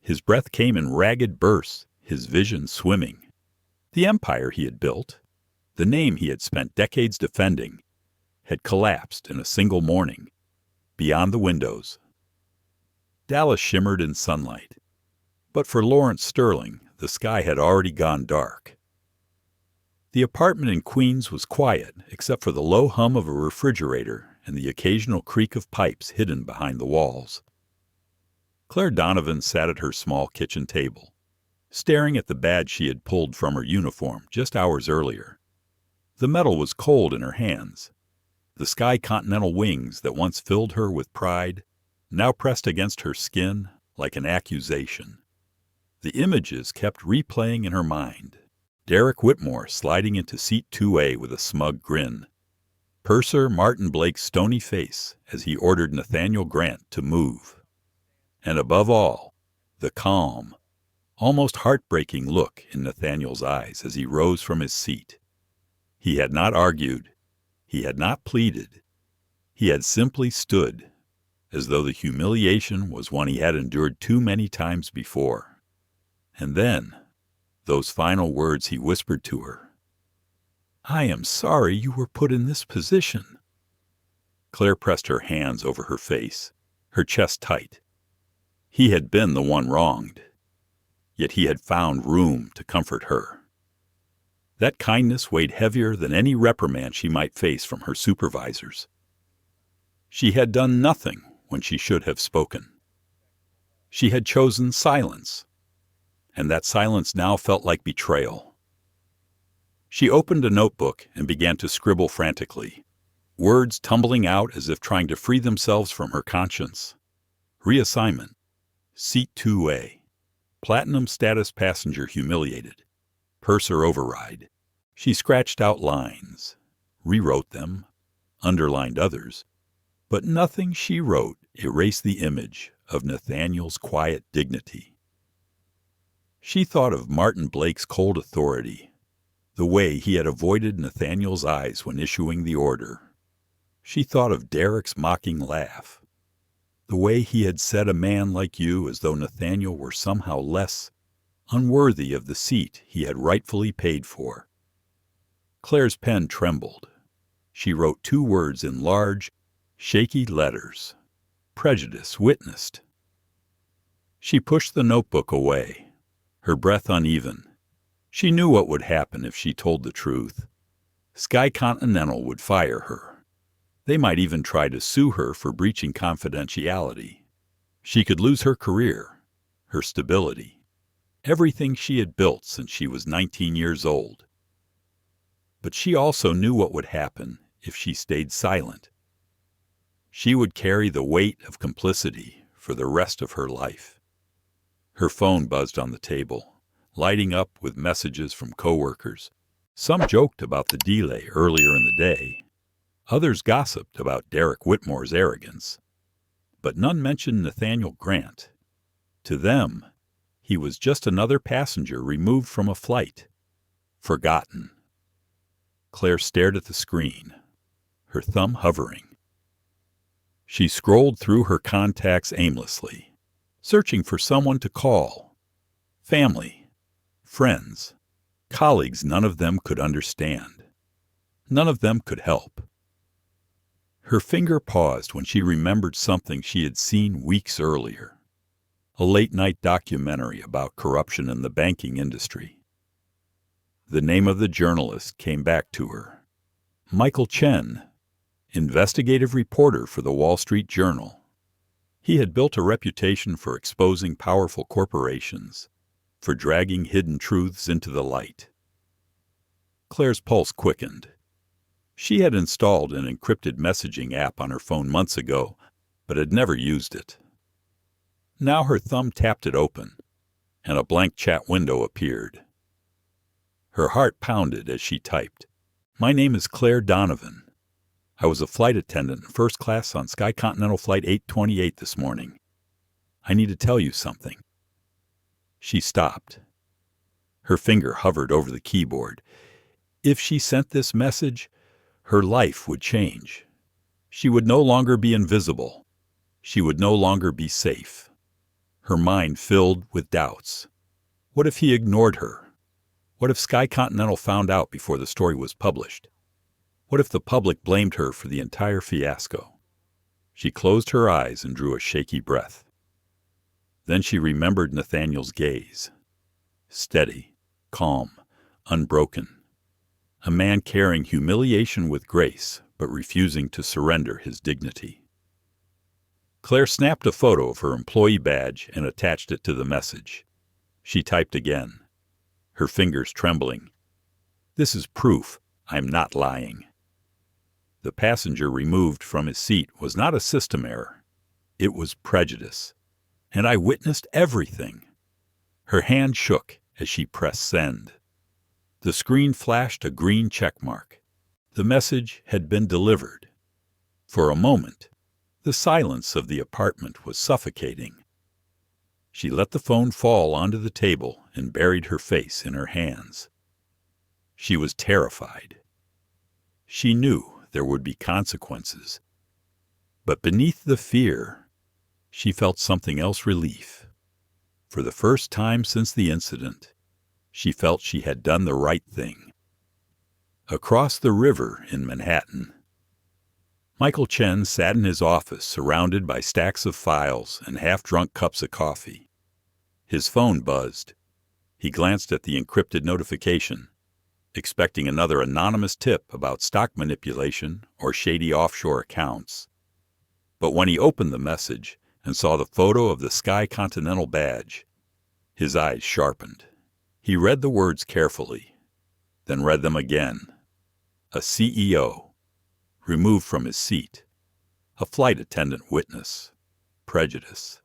His breath came in ragged bursts, his vision swimming. The empire he had built, the name he had spent decades defending, had collapsed in a single morning, beyond the windows. Dallas shimmered in sunlight, but for Lawrence Sterling, the sky had already gone dark. The apartment in Queens was quiet, except for the low hum of a refrigerator and the occasional creak of pipes hidden behind the walls. Claire Donovan sat at her small kitchen table, staring at the badge she had pulled from her uniform just hours earlier. The metal was cold in her hands. The Sky Continental wings that once filled her with pride now pressed against her skin like an accusation. The images kept replaying in her mind. Derek Whitmore sliding into seat 2A with a smug grin. Purser Martin Blake's stony face as he ordered Nathaniel Grant to move. And above all, the calm, almost heartbreaking look in Nathaniel's eyes as he rose from his seat. He had not argued. He had not pleaded. He had simply stood, as though the humiliation was one he had endured too many times before. And then, those final words he whispered to her. "I am sorry you were put in this position." Claire pressed her hands over her face, her chest tight. He had been the one wronged, yet he had found room to comfort her. That kindness weighed heavier than any reprimand she might face from her supervisors. She had done nothing when she should have spoken. She had chosen silence, and that silence now felt like betrayal. She opened a notebook and began to scribble frantically, words tumbling out as if trying to free themselves from her conscience. Reassignment. Seat 2A. Platinum status passenger humiliated. Purser override. She scratched out lines, rewrote them, underlined others, but nothing she wrote erased the image of Nathaniel's quiet dignity. She thought of Martin Blake's cold authority, the way he had avoided Nathaniel's eyes when issuing the order. She thought of Derek's mocking laugh, the way he had said a man like you as though Nathaniel were somehow less, unworthy of the seat he had rightfully paid for. Claire's pen trembled. She wrote 2 words in large, shaky letters. Prejudice witnessed. She pushed the notebook away, her breath uneven. She knew what would happen if she told the truth. Sky Continental would fire her. They might even try to sue her for breaching confidentiality. She could lose her career, her stability, everything she had built since she was 19 years old. But she also knew what would happen if she stayed silent. She would carry the weight of complicity for the rest of her life. Her phone buzzed on the table, lighting up with messages from coworkers. Some joked about the delay earlier in the day. Others gossiped about Derek Whitmore's arrogance. But none mentioned Nathaniel Grant. To them, he was just another passenger removed from a flight, forgotten. Claire stared at the screen. her thumb hovering. She scrolled through her contacts aimlessly, searching for someone to call. Family, friends, colleagues none of them could understand. None of them could help. Her finger paused when she remembered something she had seen weeks earlier. A late-night documentary about corruption in the banking industry. The name of the journalist came back to her. Michael Chen, investigative reporter for the Wall Street Journal. He had built a reputation for exposing powerful corporations, for dragging hidden truths into the light. Claire's pulse quickened. She had installed an encrypted messaging app on her phone months ago, but had never used it. Now her thumb tapped it open, and a blank chat window appeared. Her heart pounded as she typed, "My name is Claire Donovan. I was a flight attendant in first class on Sky Continental Flight 828 this morning. I need to tell you something." She stopped. Her finger hovered over the keyboard. If she sent this message, her life would change. She would no longer be invisible. She would no longer be safe. Her mind filled with doubts. What if he ignored her? What if Sky Continental found out before the story was published? What if the public blamed her for the entire fiasco? She closed her eyes and drew a shaky breath. Then she remembered Nathaniel's gaze. Steady, calm, unbroken. A man carrying humiliation with grace, but refusing to surrender his dignity. Claire snapped a photo of her employee badge and attached it to the message. She typed again, her fingers trembling. "This is proof I'm not lying." The passenger removed from his seat was not a system error. It was prejudice. And I witnessed everything. Her hand shook as she pressed send. The screen flashed a green checkmark. The message had been delivered. For a moment, the silence of the apartment was suffocating. She let the phone fall onto the table and buried her face in her hands. She was terrified. She knew there would be consequences. But beneath the fear, she felt something else: relief. For the first time since the incident, she felt she had done the right thing. Across the river in Manhattan, Michael Chen sat in his office surrounded by stacks of files and half-drunk cups of coffee. His phone buzzed. He glanced at the encrypted notification, expecting another anonymous tip about stock manipulation or shady offshore accounts. But when he opened the message and saw the photo of the Sky Continental badge, his eyes sharpened. He read the words carefully, then read them again. A CEO, removed from his seat. A flight attendant witness. Prejudice.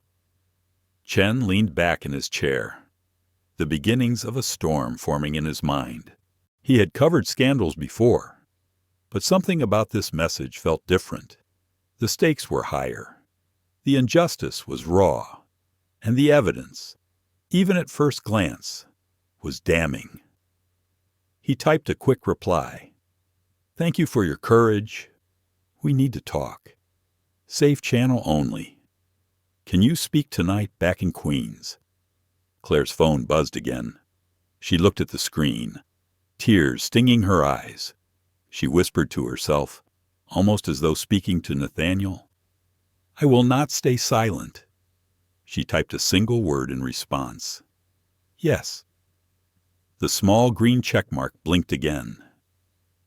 Chen leaned back in his chair, the beginnings of a storm forming in his mind. He had covered scandals before, but something about this message felt different. The stakes were higher. The injustice was raw, and the evidence, even at first glance, was damning. He typed a quick reply. "Thank you for your courage. We need to talk. Safe channel only. Can you speak tonight back in Queens?" Claire's phone buzzed again. She looked at the screen, tears stinging her eyes. She whispered to herself, almost as though speaking to Nathaniel, "I will not stay silent." She typed a single word in response. "Yes." The small green checkmark blinked again.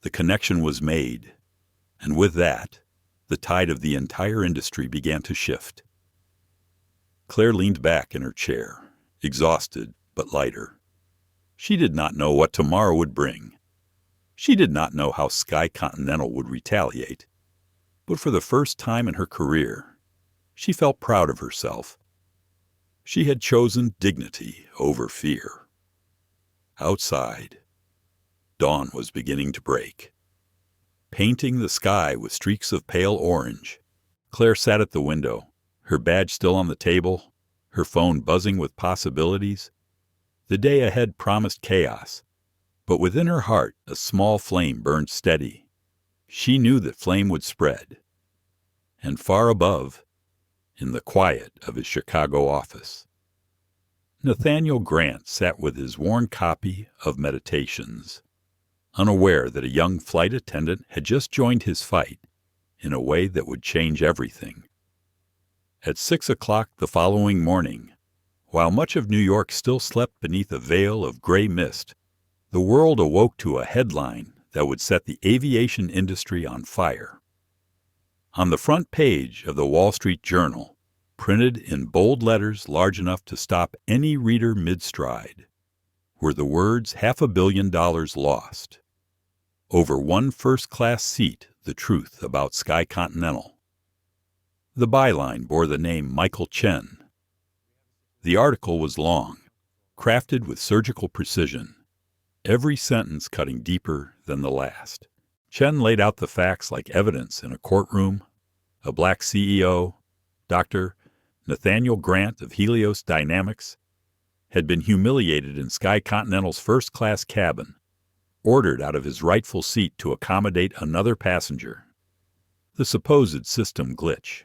The connection was made, and with that, the tide of the entire industry began to shift. Claire leaned back in her chair, exhausted but lighter. She did not know what tomorrow would bring. She did not know how Sky Continental would retaliate. But for the first time in her career, she felt proud of herself. She had chosen dignity over fear. Outside, dawn was beginning to break. Painting the sky with streaks of pale orange, Claire sat at the window, her badge still on the table, her phone buzzing with possibilities. The day ahead promised chaos, but within her heart a small flame burned steady. She knew that flame would spread. And far above, in the quiet of his Chicago office, Nathaniel Grant sat with his worn copy of Meditations, unaware that a young flight attendant had just joined his fight in a way that would change everything. At 6 o'clock the following morning, while much of New York still slept beneath a veil of gray mist, the world awoke to a headline that would set the aviation industry on fire. On the front page of the Wall Street Journal, printed in bold letters large enough to stop any reader mid-stride, were the words $500 million lost. Over one first-class seat, the truth about Sky Continental. The byline bore the name Michael Chen. The article was long, crafted with surgical precision, every sentence cutting deeper than the last. Chen laid out the facts like evidence in a courtroom. A black CEO, Dr. Nathaniel Grant of Helios Dynamics, had been humiliated in Sky Continental's first-class cabin, ordered out of his rightful seat to accommodate another passenger. The supposed system glitch.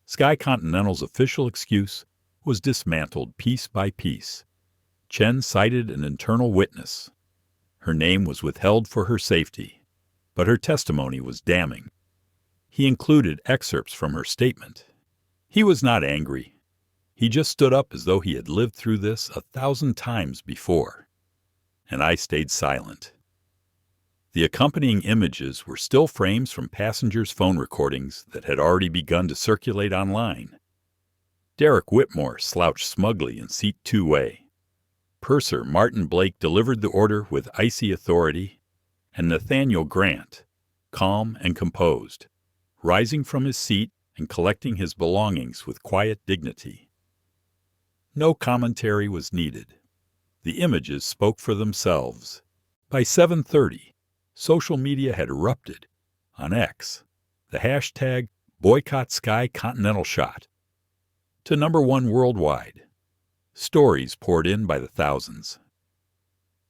Sky Continental's official excuse was dismantled piece by piece. Chen cited an internal witness. Her name was withheld for her safety, but her testimony was damning. He included excerpts from her statement. He was not angry. He just stood up as though he had lived through this 1,000 times before. And I stayed silent. The accompanying images were still frames from passengers' phone recordings that had already begun to circulate online. Derek Whitmore slouched smugly in seat 2A. Purser Martin Blake delivered the order with icy authority, and Nathaniel Grant, calm and composed, rising from his seat and collecting his belongings with quiet dignity. No commentary was needed. The images spoke for themselves. By 7:30, social media had erupted. On X, the hashtag #BoycottSkyContinentalShot to #1 worldwide. Stories poured in by the thousands.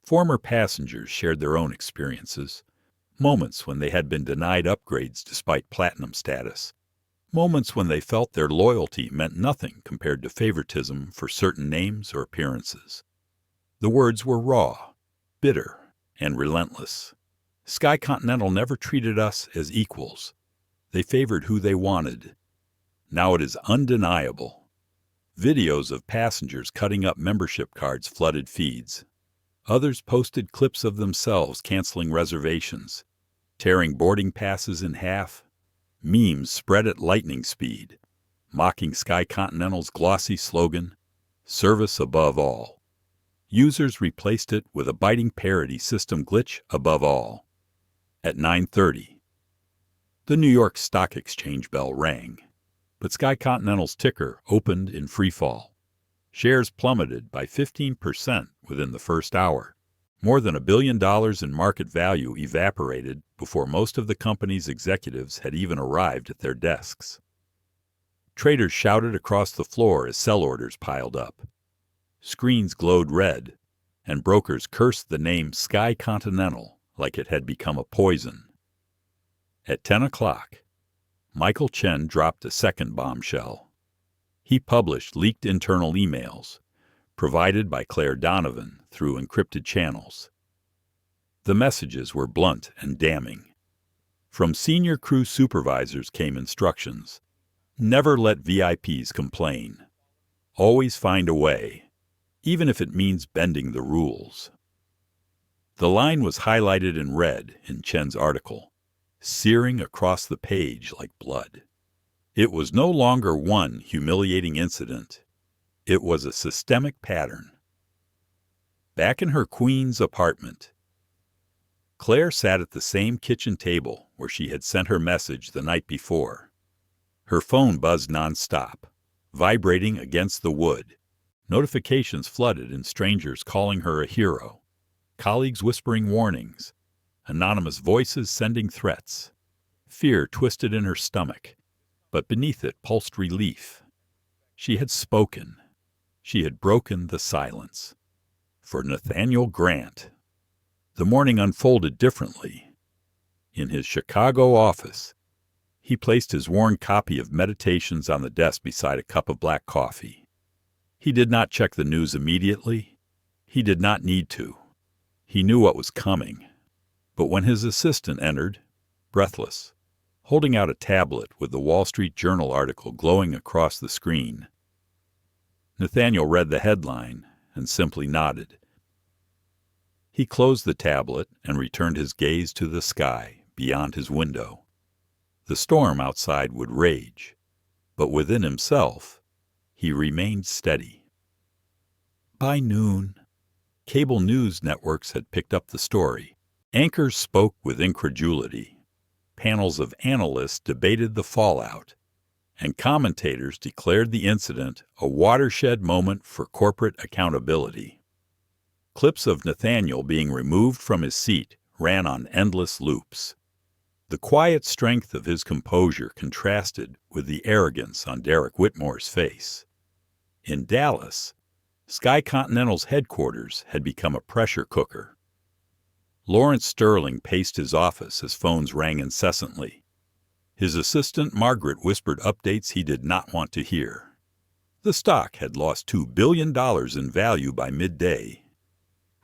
Former passengers shared their own experiences, moments when they had been denied upgrades despite platinum status, moments when they felt their loyalty meant nothing compared to favoritism for certain names or appearances. The words were raw, bitter, and relentless. Sky Continental never treated us as equals. They favored who they wanted. Now it is undeniable. Videos of passengers cutting up membership cards flooded feeds. Others posted clips of themselves canceling reservations, tearing boarding passes in half. Memes spread at lightning speed, mocking Sky Continental's glossy slogan, "Service above all." Users replaced it with a biting parody, "System glitch above all." At 9:30, the New York Stock Exchange bell rang, but Sky Continental's ticker opened in freefall. Shares plummeted by 15% within the first hour. More than $1 billion in market value evaporated before most of the company's executives had even arrived at their desks. Traders shouted across the floor as sell orders piled up. Screens glowed red, and brokers cursed the name Sky Continental like it had become a poison. At 10 o'clock, Michael Chen dropped a second bombshell. He published leaked internal emails, provided by Claire Donovan through encrypted channels. The messages were blunt and damning. From senior crew supervisors came instructions: never let VIPs complain. Always find a way, even if it means bending the rules. The line was highlighted in red in Chen's article, searing across the page like blood. It was no longer one humiliating incident. It was a systemic pattern. Back in her Queens apartment, Claire sat at the same kitchen table where she had sent her message the night before. Her phone buzzed nonstop, vibrating against the wood. Notifications flooded and strangers calling her a hero, colleagues whispering warnings, anonymous voices sending threats. Fear twisted in her stomach, but beneath it pulsed relief. She had spoken. She had broken the silence. For Nathaniel Grant. The morning unfolded differently. In his Chicago office, he placed his worn copy of Meditations on the desk beside a cup of black coffee. He did not check the news immediately. He did not need to. He knew what was coming. But when his assistant entered, breathless, holding out a tablet with the Wall Street Journal article glowing across the screen, Nathaniel read the headline and simply nodded. He closed the tablet and returned his gaze to the sky beyond his window. The storm outside would rage, but within himself, he remained steady. By noon, cable news networks had picked up the story. Anchors spoke with incredulity. Panels of analysts debated the fallout, and commentators declared the incident a watershed moment for corporate accountability. Clips of Nathaniel being removed from his seat ran on endless loops. The quiet strength of his composure contrasted with the arrogance on Derek Whitmore's face. In Dallas, Sky Continental's headquarters had become a pressure cooker. Lawrence Sterling paced his office as phones rang incessantly. His assistant Margaret whispered updates he did not want to hear. The stock had lost $2 billion in value by midday.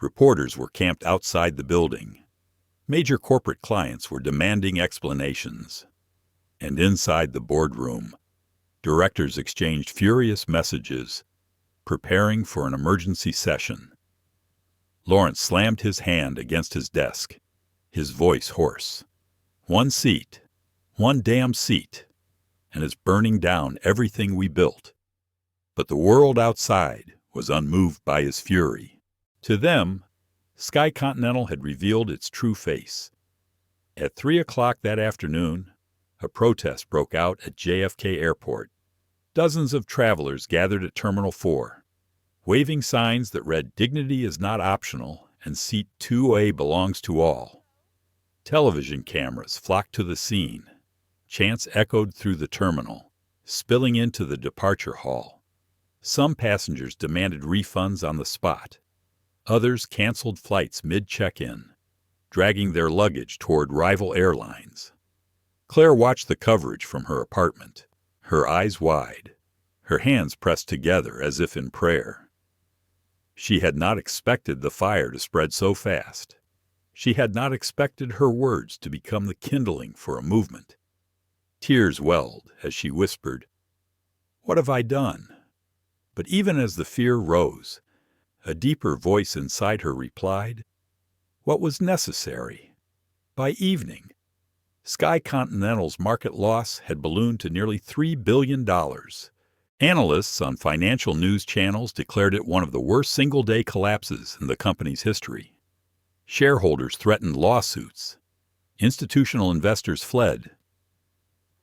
Reporters were camped outside the building. Major corporate clients were demanding explanations. And inside the boardroom, directors exchanged furious messages, preparing for an emergency session. Lawrence slammed his hand against his desk, his voice hoarse. One seat, one damn seat, and it's burning down everything we built. But the world outside was unmoved by his fury. To them, Sky Continental had revealed its true face. At 3 o'clock that afternoon, a protest broke out at JFK Airport. Dozens of travelers gathered at Terminal 4, waving signs that read "Dignity is not optional" and "Seat 2A belongs to all." Television cameras flocked to the scene. Chants echoed through the terminal, spilling into the departure hall. Some passengers demanded refunds on the spot. Others canceled flights mid-check-in, dragging their luggage toward rival airlines. Claire watched the coverage from her apartment, her eyes wide, her hands pressed together as if in prayer. She had not expected the fire to spread so fast. She had not expected her words to become the kindling for a movement. Tears welled as she whispered, "What have I done?" But even as the fear rose, a deeper voice inside her replied, "What was necessary?" By evening, Sky Continental's market loss had ballooned to nearly $3 billion. Analysts on financial news channels declared it one of the worst single-day collapses in the company's history. Shareholders threatened lawsuits. Institutional investors fled.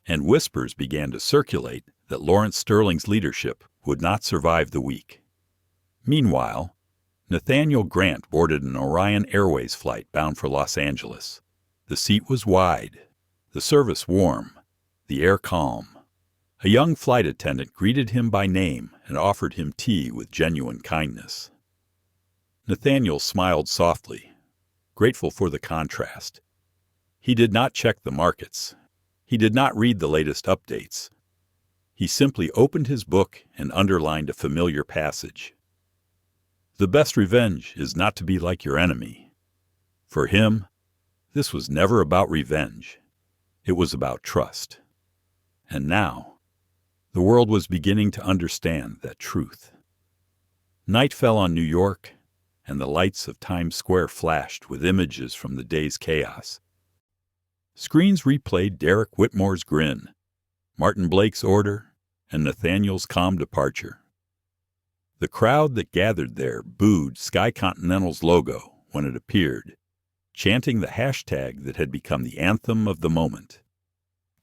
And whispers began to circulate that Lawrence Sterling's leadership would not survive the week. Meanwhile, Nathaniel Grant boarded an Orion Airways flight bound for Los Angeles. The seat was wide, the service warm, the air calm. A young flight attendant greeted him by name and offered him tea with genuine kindness. Nathaniel smiled softly, grateful for the contrast. He did not check the markets. He did not read the latest updates. He simply opened his book and underlined a familiar passage. The best revenge is not to be like your enemy. For him, this was never about revenge. It was about trust. And now, the world was beginning to understand that truth. Night fell on New York, and the lights of Times Square flashed with images from the day's chaos. Screens replayed Derek Whitmore's grin, Martin Blake's order, and Nathaniel's calm departure. The crowd that gathered there booed Sky Continental's logo when it appeared, chanting the hashtag that had become the anthem of the moment.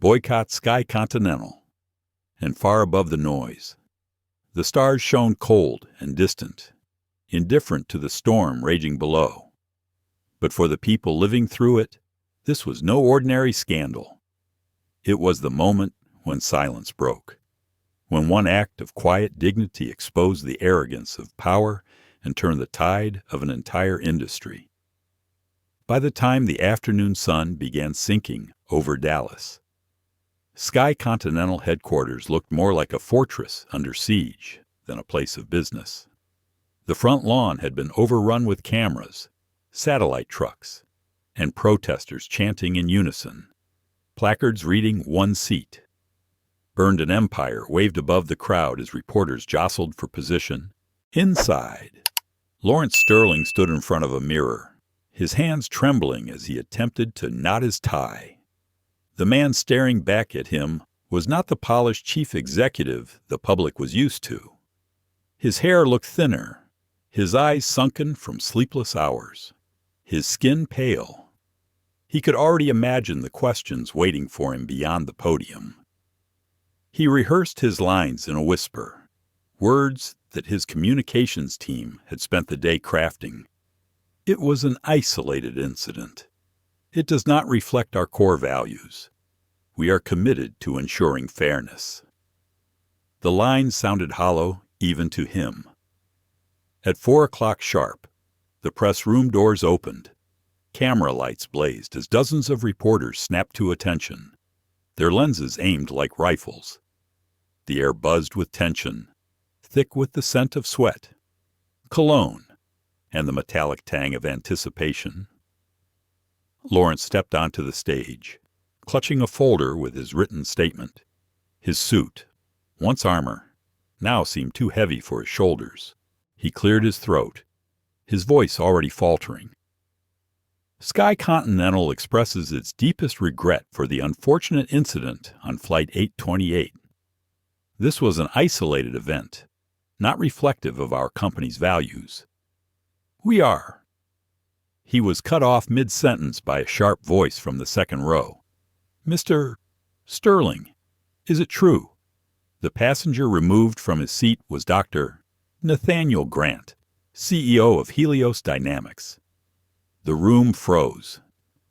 Boycott Sky Continental. And far above the noise, the stars shone cold and distant, indifferent to the storm raging below. But for the people living through it, this was no ordinary scandal. It was the moment when silence broke, when one act of quiet dignity exposed the arrogance of power and turned the tide of an entire industry. by the time the afternoon sun began sinking over Dallas. Sky Continental headquarters looked more like a fortress under siege than a place of business. The front lawn had been overrun with cameras, satellite trucks, and protesters chanting in unison, placards reading "One seat." Burned an Empire waved above the crowd as reporters jostled for position. Inside, Lawrence Sterling stood in front of a mirror, his hands trembling as he attempted to knot his tie. The man staring back at him was not the polished chief executive the public was used to. His hair looked thinner, his eyes sunken from sleepless hours, his skin pale. He could already imagine the questions waiting for him beyond the podium. He rehearsed his lines in a whisper, words that his communications team had spent the day crafting. It was an isolated incident. It does not reflect our core values. We are committed to ensuring fairness. The lines sounded hollow even to him. At 4 o'clock sharp, the press room doors opened. Camera lights blazed as dozens of reporters snapped to attention, their lenses aimed like rifles. The air buzzed with tension, thick with the scent of sweat, cologne, and the metallic tang of anticipation. Lawrence stepped onto the stage, clutching a folder with his written statement. His suit, once armor, now seemed too heavy for his shoulders. He cleared his throat, his voice already faltering. Sky Continental expresses its deepest regret for the unfortunate incident on Flight 828. This was an isolated event, not reflective of our company's values. We are. He was cut off mid-sentence by a sharp voice from the second row. Mr. Sterling, is it true? The passenger removed from his seat was Dr. Nathaniel Grant, CEO of Helios Dynamics. The room froze.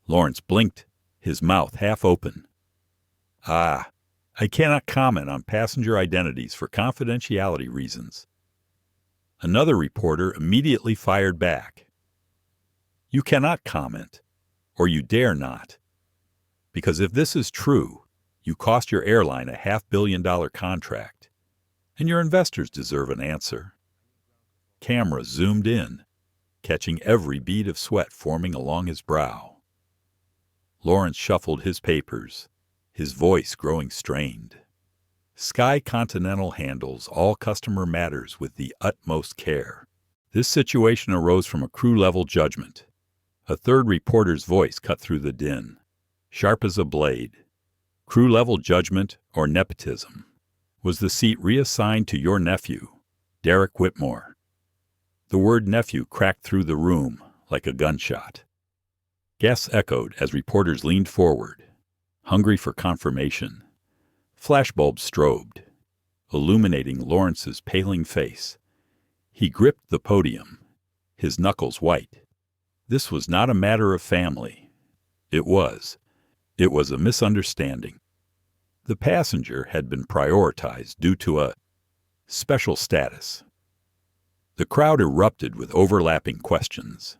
Lawrence blinked, his mouth half open. I cannot comment on passenger identities for confidentiality reasons. Another reporter immediately fired back. You cannot comment, or you dare not. Because if this is true, you cost your airline a $500 million contract, and your investors deserve an answer. Cameras zoomed in, catching every bead of sweat forming along his brow. Lawrence shuffled his papers, his voice growing strained. Sky Continental handles all customer matters with the utmost care. This situation arose from a crew-level judgment. A third reporter's voice cut through the din, sharp as a blade. Crew-level judgment or nepotism. Was the seat reassigned to your nephew, Derek Whitmore? The word nephew cracked through the room like a gunshot. Gasps echoed as reporters leaned forward, hungry for confirmation. Flashbulbs strobed, illuminating Lawrence's paling face. He gripped the podium, his knuckles white. This was not a matter of family. It was a misunderstanding. The passenger had been prioritized due to a special status. The crowd erupted with overlapping questions.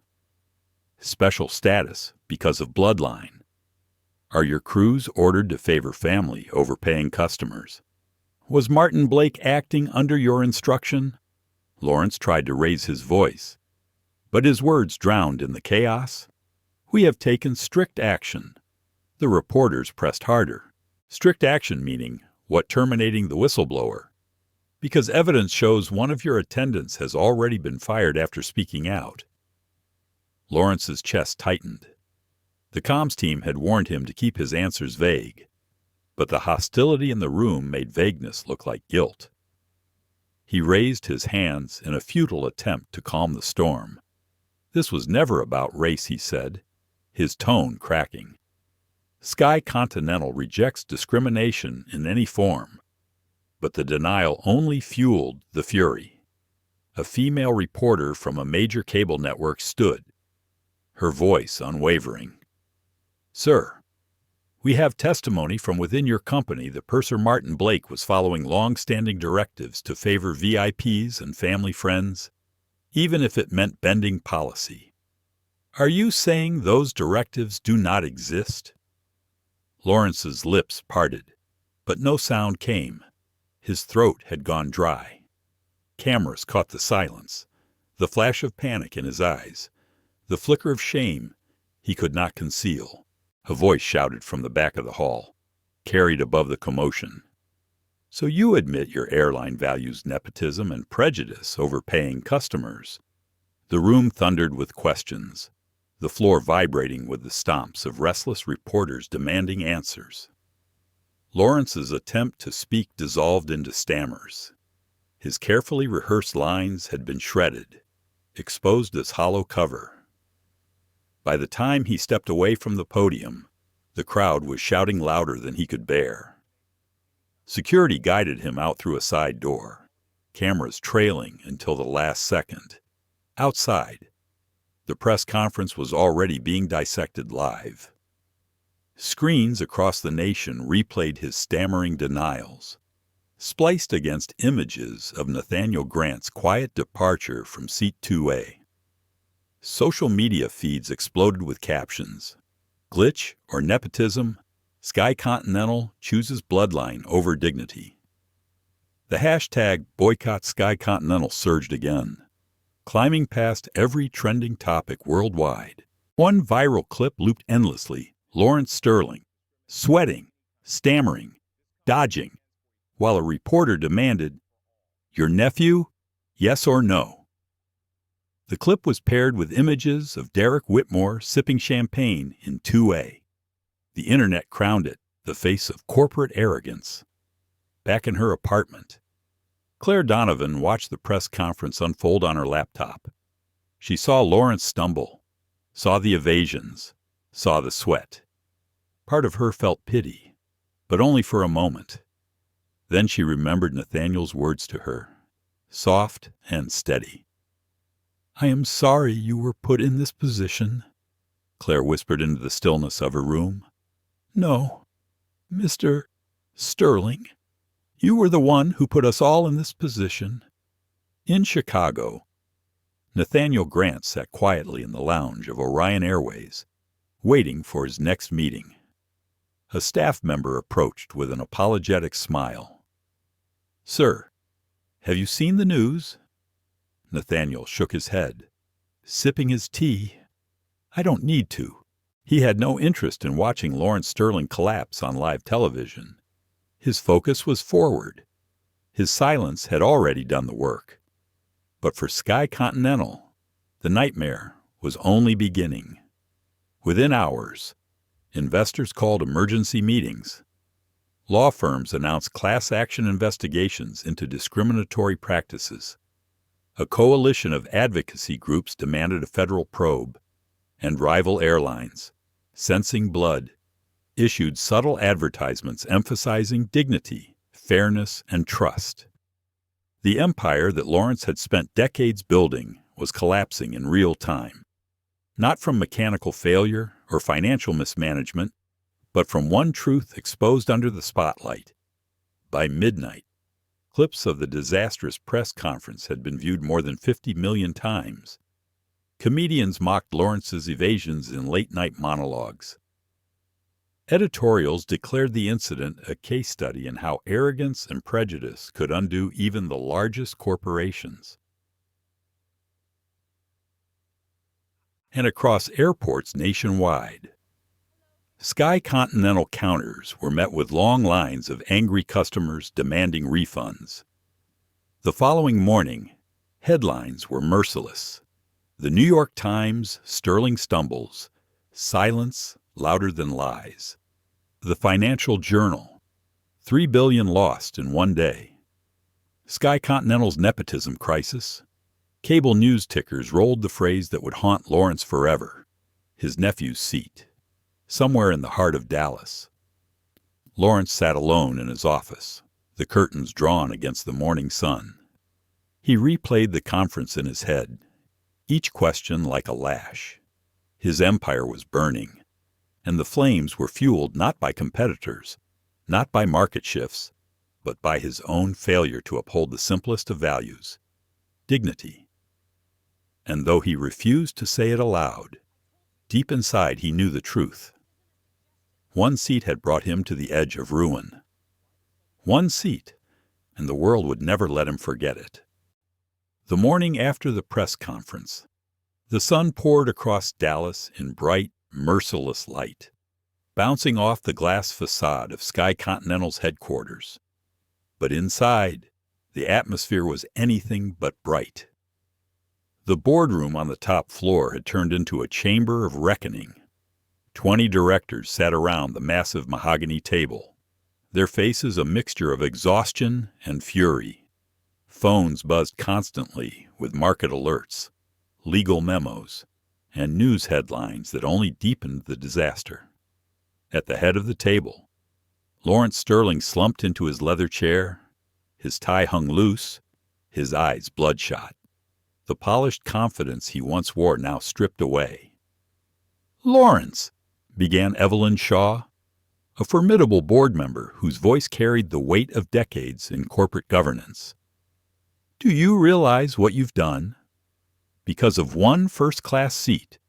Special status because of bloodline. Are your crews ordered to favor family over paying customers? Was Martin Blake acting under your instruction? Lawrence tried to raise his voice, but his words drowned in the chaos. We have taken strict action. The reporters pressed harder. Strict action meaning, what, terminating the whistleblower? Because evidence shows one of your attendants has already been fired after speaking out. Lawrence's chest tightened. The comms team had warned him to keep his answers vague, but the hostility in the room made vagueness look like guilt. He raised his hands in a futile attempt to calm the storm. This was never about race, he said, his tone cracking. Sky Continental rejects discrimination in any form, but the denial only fueled the fury. A female reporter from a major cable network stood, her voice unwavering. Sir, we have testimony from within your company that Purser Martin Blake was following long-standing directives to favor VIPs and family friends, even if it meant bending policy. Are you saying those directives do not exist? Lawrence's lips parted, but no sound came. His throat had gone dry. Cameras caught the silence, the flash of panic in his eyes, the flicker of shame he could not conceal. A voice shouted from the back of the hall, carried above the commotion. So you admit your airline values nepotism and prejudice over paying customers. The room thundered with questions, the floor vibrating with the stomps of restless reporters demanding answers. Lawrence's attempt to speak dissolved into stammers. His carefully rehearsed lines had been shredded, exposed as hollow cover. By the time he stepped away from the podium, the crowd was shouting louder than he could bear. Security guided him out through a side door, cameras trailing until the last second. Outside, the press conference was already being dissected live. Screens across the nation replayed his stammering denials, spliced against images of Nathaniel Grant's quiet departure from Seat 2A. Social media feeds exploded with captions. Glitch or nepotism, Sky Continental chooses bloodline over dignity. The hashtag Boycott Sky Continental surged again, climbing past every trending topic worldwide. One viral clip looped endlessly, Lawrence Sterling, sweating, stammering, dodging, while a reporter demanded, "Your nephew? Yes or no?" The clip was paired with images of Derek Whitmore sipping champagne in 2A. The internet crowned it the face of corporate arrogance. Back in her apartment, Claire Donovan watched the press conference unfold on her laptop. She saw Lawrence stumble, saw the evasions, saw the sweat. Part of her felt pity, but only for a moment. Then she remembered Nathaniel's words to her, soft and steady. "I am sorry you were put in this position," Claire whispered into the stillness of her room. "No, Mr. Sterling, you were the one who put us all in this position." In Chicago, Nathaniel Grant sat quietly in the lounge of Orion Airways, waiting for his next meeting. A staff member approached with an apologetic smile. "Sir, have you seen the news?" Nathaniel shook his head, sipping his tea. "I don't need to." He had no interest in watching Lawrence Sterling collapse on live television. His focus was forward. His silence had already done the work. But for Sky Continental, the nightmare was only beginning. Within hours, investors called emergency meetings. Law firms announced class action investigations into discriminatory practices. A coalition of advocacy groups demanded a federal probe, and rival airlines, sensing blood, issued subtle advertisements emphasizing dignity, fairness, and trust. The empire that Lawrence had spent decades building was collapsing in real time, not from mechanical failure or financial mismanagement, but from one truth exposed under the spotlight. By midnight, clips of the disastrous press conference had been viewed more than 50 million times. Comedians mocked Lawrence's evasions in late-night monologues. Editorials declared the incident a case study in how arrogance and prejudice could undo even the largest corporations. And across airports nationwide, Sky Continental counters were met with long lines of angry customers demanding refunds. The following morning, headlines were merciless. The New York Times, Sterling stumbles, silence louder than lies. The Financial Journal, $3 billion lost in one day. Sky Continental's nepotism crisis. Cable news tickers rolled the phrase that would haunt Lawrence forever, his nephew's seat, somewhere in the heart of Dallas. Lawrence sat alone in his office, the curtains drawn against the morning sun. He replayed the conference in his head, each question like a lash. His empire was burning, and the flames were fueled not by competitors, not by market shifts, but by his own failure to uphold the simplest of values, dignity. And though he refused to say it aloud, Deep inside, he knew the truth. One seat had brought him to the edge of ruin. One seat, and the world would never let him forget it. The morning after the press conference, the sun poured across Dallas in bright, merciless light, bouncing off the glass facade of Sky Continental's headquarters. But inside, the atmosphere was anything but bright. The boardroom on the top floor had turned into a chamber of reckoning. 20 directors sat around the massive mahogany table, their faces a mixture of exhaustion and fury. Phones buzzed constantly with market alerts, legal memos, and news headlines that only deepened the disaster. At the head of the table, Lawrence Sterling slumped into his leather chair, his tie hung loose, his eyes bloodshot. The polished confidence he once wore now stripped away. "Lawrence," began Evelyn Shaw, a formidable board member whose voice carried the weight of decades in corporate governance. "Do you realize what you've done? Because of one first-class seat,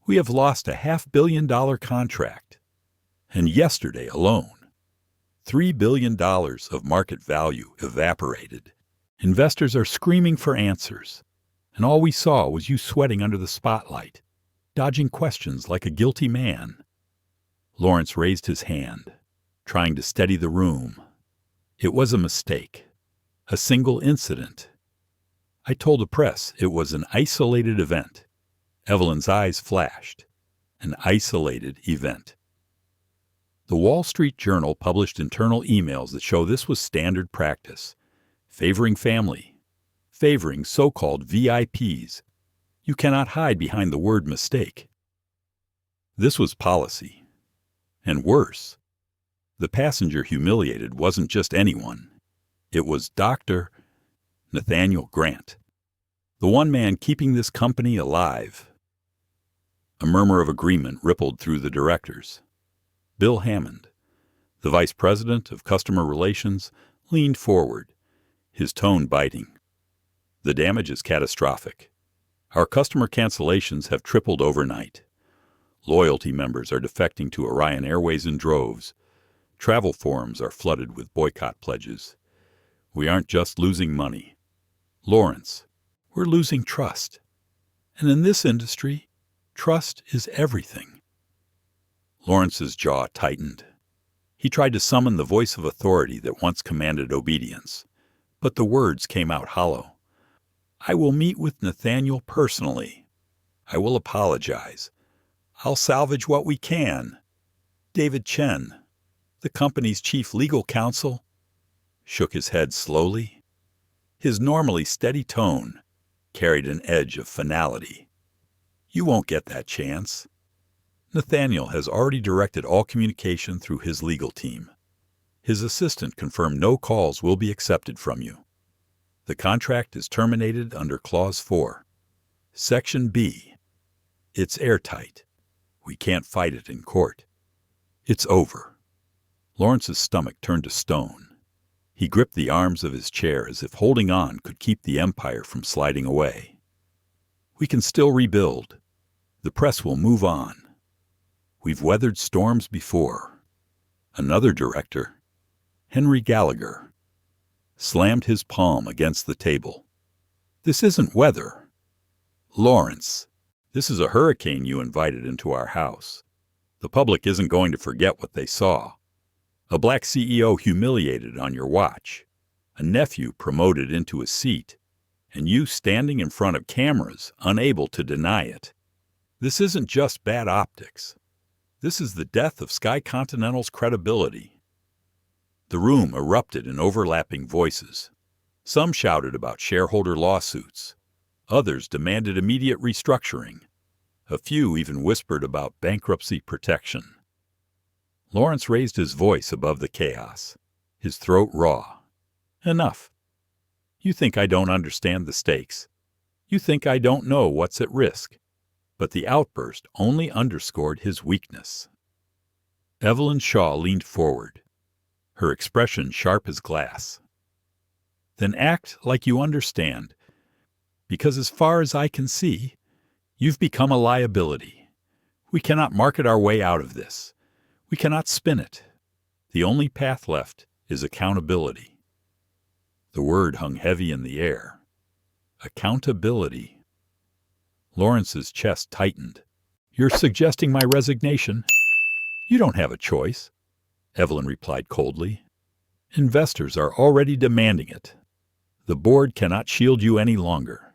we have lost a $500 million contract. And yesterday alone, $3 billion of market value evaporated. Investors are screaming for answers, and all we saw was you sweating under the spotlight, dodging questions like a guilty man." Lawrence raised his hand, trying to steady the room. "It was a mistake, a single incident. I told the press it was an isolated event." Evelyn's eyes flashed. An isolated event. The Wall Street Journal published internal emails that show this was standard practice, favoring family, favoring so-called VIPs. You cannot hide behind the word mistake. This was policy. And worse, the passenger humiliated wasn't just anyone. It was Dr. Nathaniel Grant, the one man keeping this company alive. A murmur of agreement rippled through the directors. Bill Hammond, the vice president of customer relations, leaned forward, his tone biting. "The damage is catastrophic. Our customer cancellations have tripled overnight. Loyalty members are defecting to Orion Airways in droves. Travel forums are flooded with boycott pledges. We aren't just losing money. Lawrence, we're losing trust. And in this industry, trust is everything." Lawrence's jaw tightened. He tried to summon the voice of authority that once commanded obedience, but the words came out hollow. "I will meet with Nathaniel personally. I will apologize. I'll salvage what we can." David Chen, the company's chief legal counsel, shook his head slowly. His normally steady tone carried an edge of finality. "You won't get that chance. Nathaniel has already directed all communication through his legal team. His assistant confirmed no calls will be accepted from you. The contract is terminated under Clause 4. Section B. It's airtight. We can't fight it in court. It's over." Lawrence's stomach turned to stone. He gripped the arms of his chair as if holding on could keep the empire from sliding away. "We can still rebuild. The press will move on. We've weathered storms before." Another director, Henry Gallagher, slammed his palm against the table. "This isn't weather. Lawrence, this is a hurricane you invited into our house. The public isn't going to forget what they saw. A black CEO humiliated on your watch, a nephew promoted into a seat, and you standing in front of cameras, unable to deny it. This isn't just bad optics. This is the death of Sky Continental's credibility." The room erupted in overlapping voices. Some shouted about shareholder lawsuits. Others demanded immediate restructuring. A few even whispered about bankruptcy protection. Lawrence raised his voice above the chaos, his throat raw. "Enough. You think I don't understand the stakes. You think I don't know what's at risk." But the outburst only underscored his weakness. Evelyn Shaw leaned forward, her expression sharp as glass. "Then act like you understand, because as far as I can see, you've become a liability. We cannot market our way out of this. We cannot spin it. The only path left is accountability. The word hung heavy in the air. Accountability. Lawrence's chest tightened. You're suggesting my resignation? You don't have a choice, Evelyn replied coldly. Investors are already demanding it. The board cannot shield you any longer.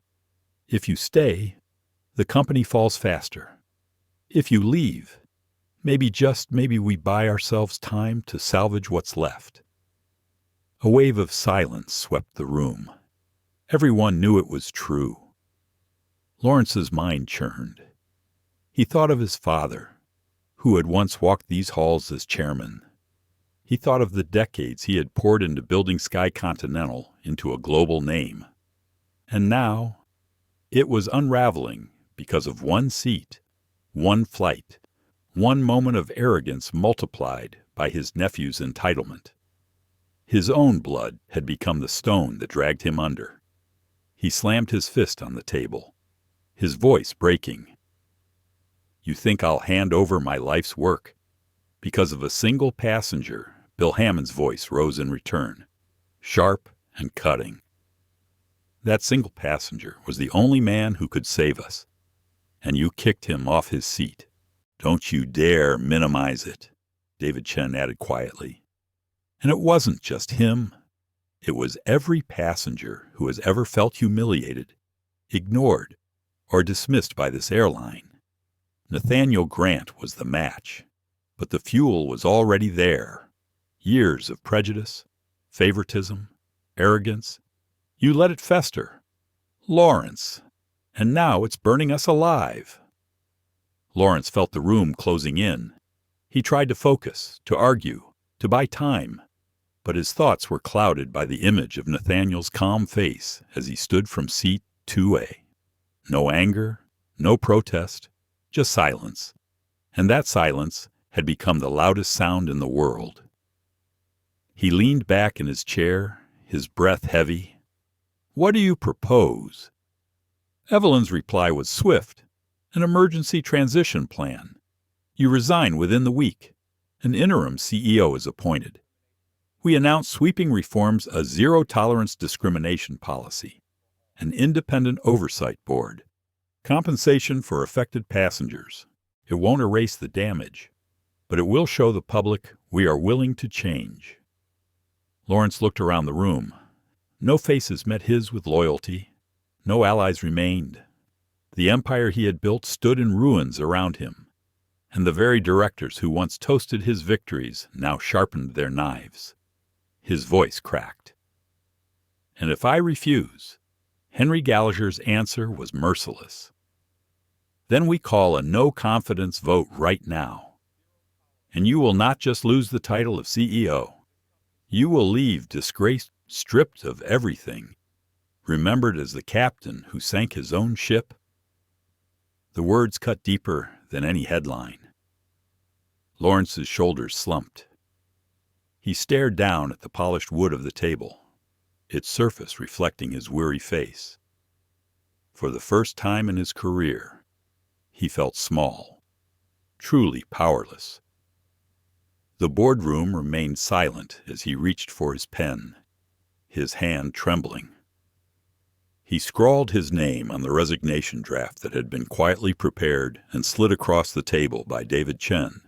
If you stay, the company falls faster. If you leave, maybe we buy ourselves time to salvage what's left. A wave of silence swept the room. Everyone knew it was true. Lawrence's mind churned. He thought of his father, who had once walked these halls as chairman. He thought of the decades he had poured into building Sky Continental into a global name. And now, it was unraveling because of one seat, one flight, one moment of arrogance multiplied by his nephew's entitlement. His own blood had become the stone that dragged him under. He slammed his fist on the table, his voice breaking. You think I'll hand over my life's work? Because of a single passenger, Bill Hammond's voice rose in return, sharp and cutting. That single passenger was the only man who could save us, and you kicked him off his seat. Don't you dare minimize it, David Chen added quietly. And it wasn't just him. It was every passenger who has ever felt humiliated, ignored, or dismissed by this airline. Nathaniel Grant was the match, but the fuel was already there. Years of prejudice, favoritism, arrogance. You let it fester. Lawrence. And now it's burning us alive. Lawrence felt the room closing in. He tried to focus, to argue, to buy time. But his thoughts were clouded by the image of Nathaniel's calm face as he stood from seat 2A. No anger, no protest, just silence. And that silence had become the loudest sound in the world. He leaned back in his chair, his breath heavy. What do you propose? Evelyn's reply was swift. An emergency transition plan. You resign within the week. An interim CEO is appointed. We announce sweeping reforms, a zero-tolerance discrimination policy, an independent oversight board, compensation for affected passengers. It won't erase the damage, but it will show the public we are willing to change. Lawrence looked around the room. No faces met his with loyalty. No allies remained. The empire he had built stood in ruins around him, and the very directors who once toasted his victories now sharpened their knives. His voice cracked. And if I refuse, Henry Gallagher's answer was merciless. Then we call a no-confidence vote right now. And you will not just lose the title of CEO. You will leave disgraced, stripped of everything, remembered as the captain who sank his own ship. The words cut deeper than any headline. Lawrence's shoulders slumped. He stared down at the polished wood of the table, its surface reflecting his weary face. For the first time in his career, he felt small, truly powerless. The boardroom remained silent as he reached for his pen, his hand trembling. He scrawled his name on the resignation draft that had been quietly prepared and slid across the table by David Chen.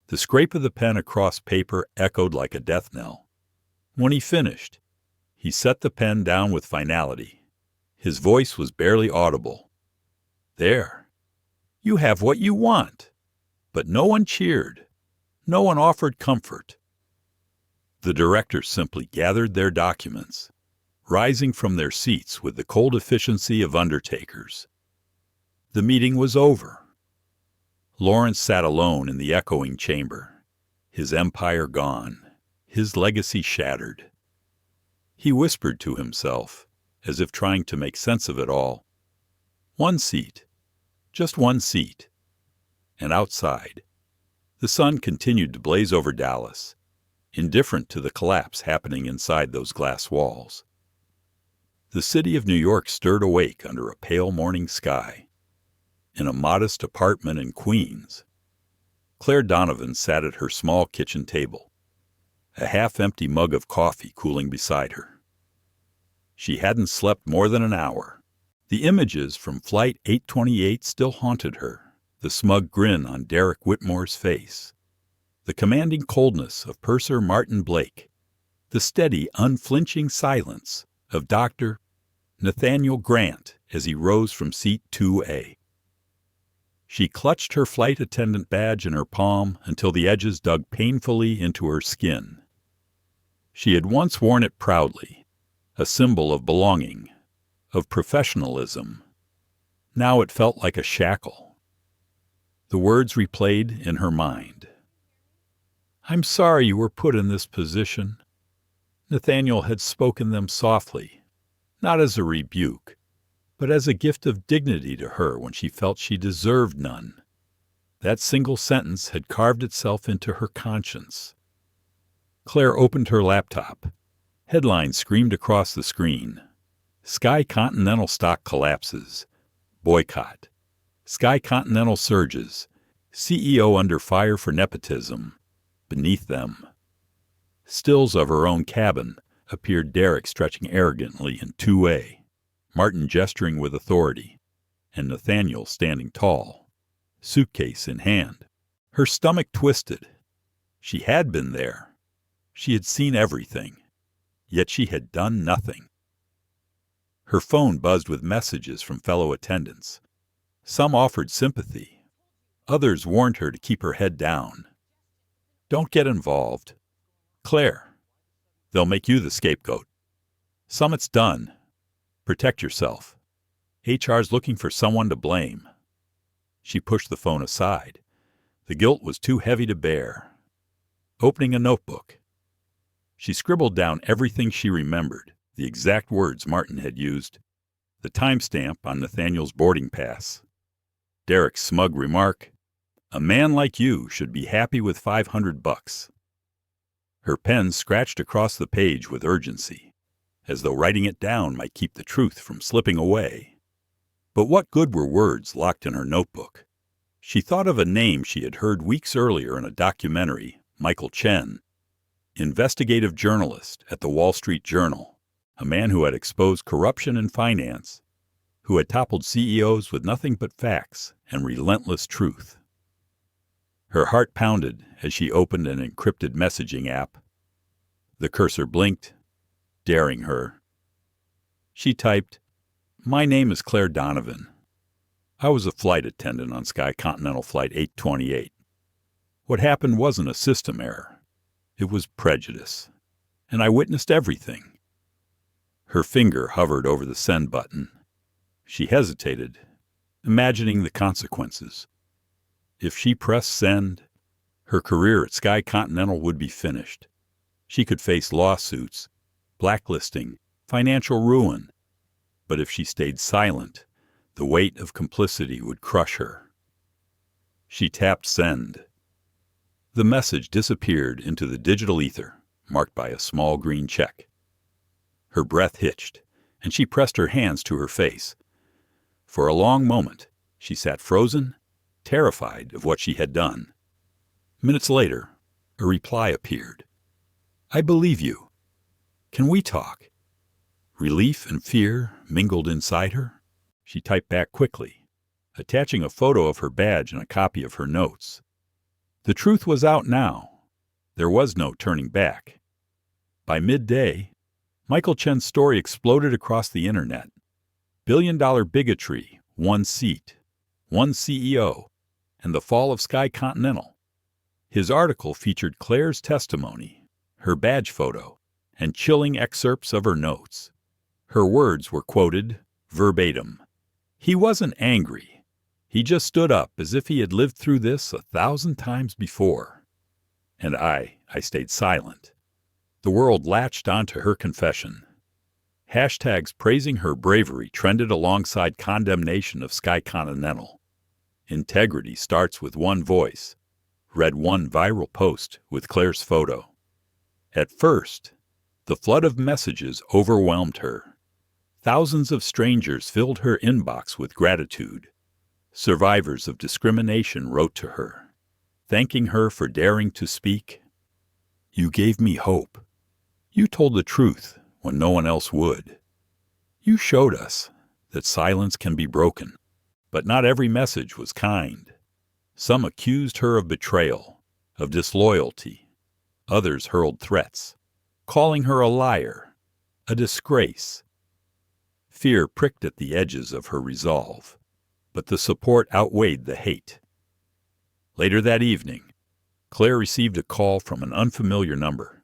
The scrape of the pen across paper echoed like a death knell. When he finished, he set the pen down with finality. His voice was barely audible. There. You have what you want. But no one cheered. No one offered comfort. The directors simply gathered their documents, rising from their seats with the cold efficiency of undertakers. The meeting was over. Lawrence sat alone in the echoing chamber, his empire gone, his legacy shattered. He whispered to himself, as if trying to make sense of it all. One seat, just one seat. And outside, the sun continued to blaze over Dallas, indifferent to the collapse happening inside those glass walls. The city of New York stirred awake under a pale morning sky. In a modest apartment in Queens, Claire Donovan sat at her small kitchen table, a half-empty mug of coffee cooling beside her. She hadn't slept more than an hour. The images from Flight 828 still haunted her, the smug grin on Derek Whitmore's face, the commanding coldness of Purser Martin Blake, the steady, unflinching silence of Dr. Nathaniel Grant as he rose from seat 2A. She clutched her flight attendant badge in her palm until the edges dug painfully into her skin. She had once worn it proudly, a symbol of belonging, of professionalism. Now it felt like a shackle. The words replayed in her mind. "I'm sorry you were put in this position." Nathaniel had spoken them softly, not as a rebuke, but as a gift of dignity to her when she felt she deserved none. That single sentence had carved itself into her conscience. Claire opened her laptop. Headlines screamed across the screen. Sky Continental stock collapses. Boycott. Sky Continental surges. CEO under fire for nepotism. Beneath them. Stills of her own cabin appeared Derek stretching arrogantly in 2A. Martin gesturing with authority, and Nathaniel standing tall, suitcase in hand. Her stomach twisted. She had been there. She had seen everything, yet she had done nothing. Her phone buzzed with messages from fellow attendants. Some offered sympathy. Others warned her to keep her head down. "Don't get involved. Claire, they'll make you the scapegoat. Summit's done. Protect yourself. HR's looking for someone to blame." She pushed the phone aside. The guilt was too heavy to bear. Opening a notebook, she scribbled down everything she remembered, the exact words Martin had used, the timestamp on Nathaniel's boarding pass. Derek's smug remark, "A man like you should be happy with $500. Her pen scratched across the page with urgency, as though writing it down might keep the truth from slipping away. But what good were words locked in her notebook? She thought of a name she had heard weeks earlier in a documentary, Michael Chen, investigative journalist at the Wall Street Journal, a man who had exposed corruption in finance, who had toppled CEOs with nothing but facts and relentless truth. Her heart pounded as she opened an encrypted messaging app. The cursor blinked, daring her. She typed, "My name is Claire Donovan. I was a flight attendant on Sky Continental Flight 828. What happened wasn't a system error. It was prejudice. And I witnessed everything." Her finger hovered over the send button. She hesitated, imagining the consequences. If she pressed send, her career at Sky Continental would be finished. She could face lawsuits, blacklisting, financial ruin. But if she stayed silent, the weight of complicity would crush her. She tapped send. The message disappeared into the digital ether, marked by a small green check. Her breath hitched, and she pressed her hands to her face. For a long moment, she sat frozen, terrified of what she had done. Minutes later, a reply appeared. "I believe you. Can we talk?" Relief and fear mingled inside her. She typed back quickly, attaching a photo of her badge and a copy of her notes. The truth was out now. There was no turning back. By midday, Michael Chen's story exploded across the internet. Billion-dollar bigotry, one seat, one CEO, and the fall of Sky Continental. His article featured Claire's testimony, her badge photo, and chilling excerpts of her notes. Her words were quoted verbatim. He wasn't angry. He just stood up as if he had lived through this 1,000 times before. And I stayed silent. The world latched onto her confession. Hashtags praising her bravery trended alongside condemnation of Sky Continental. Integrity starts with one voice, read one viral post with Claire's photo. At first, the flood of messages overwhelmed her. Thousands of strangers filled her inbox with gratitude. Survivors of discrimination wrote to her. thanking her for daring to speak. "You gave me hope. You told the truth when no one else would. You showed us that silence can be broken." But not every message was kind. Some accused her of betrayal, of disloyalty. Others hurled threats, calling her a liar, a disgrace. Fear pricked at the edges of her resolve, but the support outweighed the hate. Later that evening, Claire received a call from an unfamiliar number.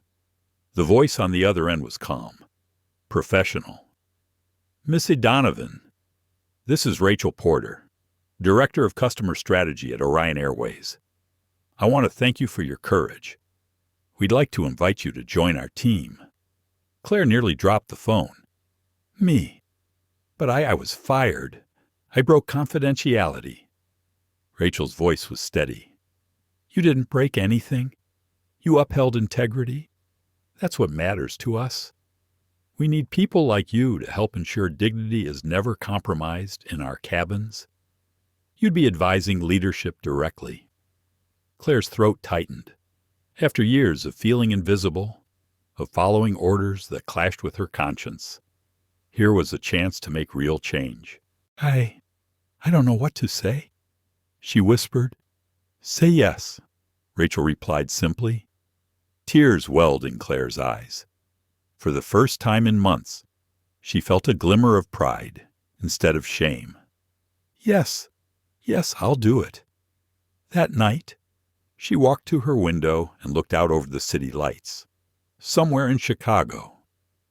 The voice on the other end was calm, professional. "Missy Donovan, this is Rachel Porter, Director of Customer Strategy at Orion Airways. I want to thank you for your courage. We'd like to invite you to join our team." Claire nearly dropped the phone. "Me? But I was fired. I broke confidentiality." Rachel's voice was steady. "You didn't break anything. You upheld integrity. That's what matters to us. We need people like you to help ensure dignity is never compromised in our cabins." You'd be advising leadership directly. Claire's throat tightened. After years of feeling invisible, of following orders that clashed with her conscience, here was a chance to make real change. I don't know what to say," she whispered. "Say yes," Rachel replied simply. Tears welled in Claire's eyes. For the first time in months, she felt a glimmer of pride instead of shame. Yes, I'll do it." That night, she walked to her window and looked out over the city lights. Somewhere in Chicago,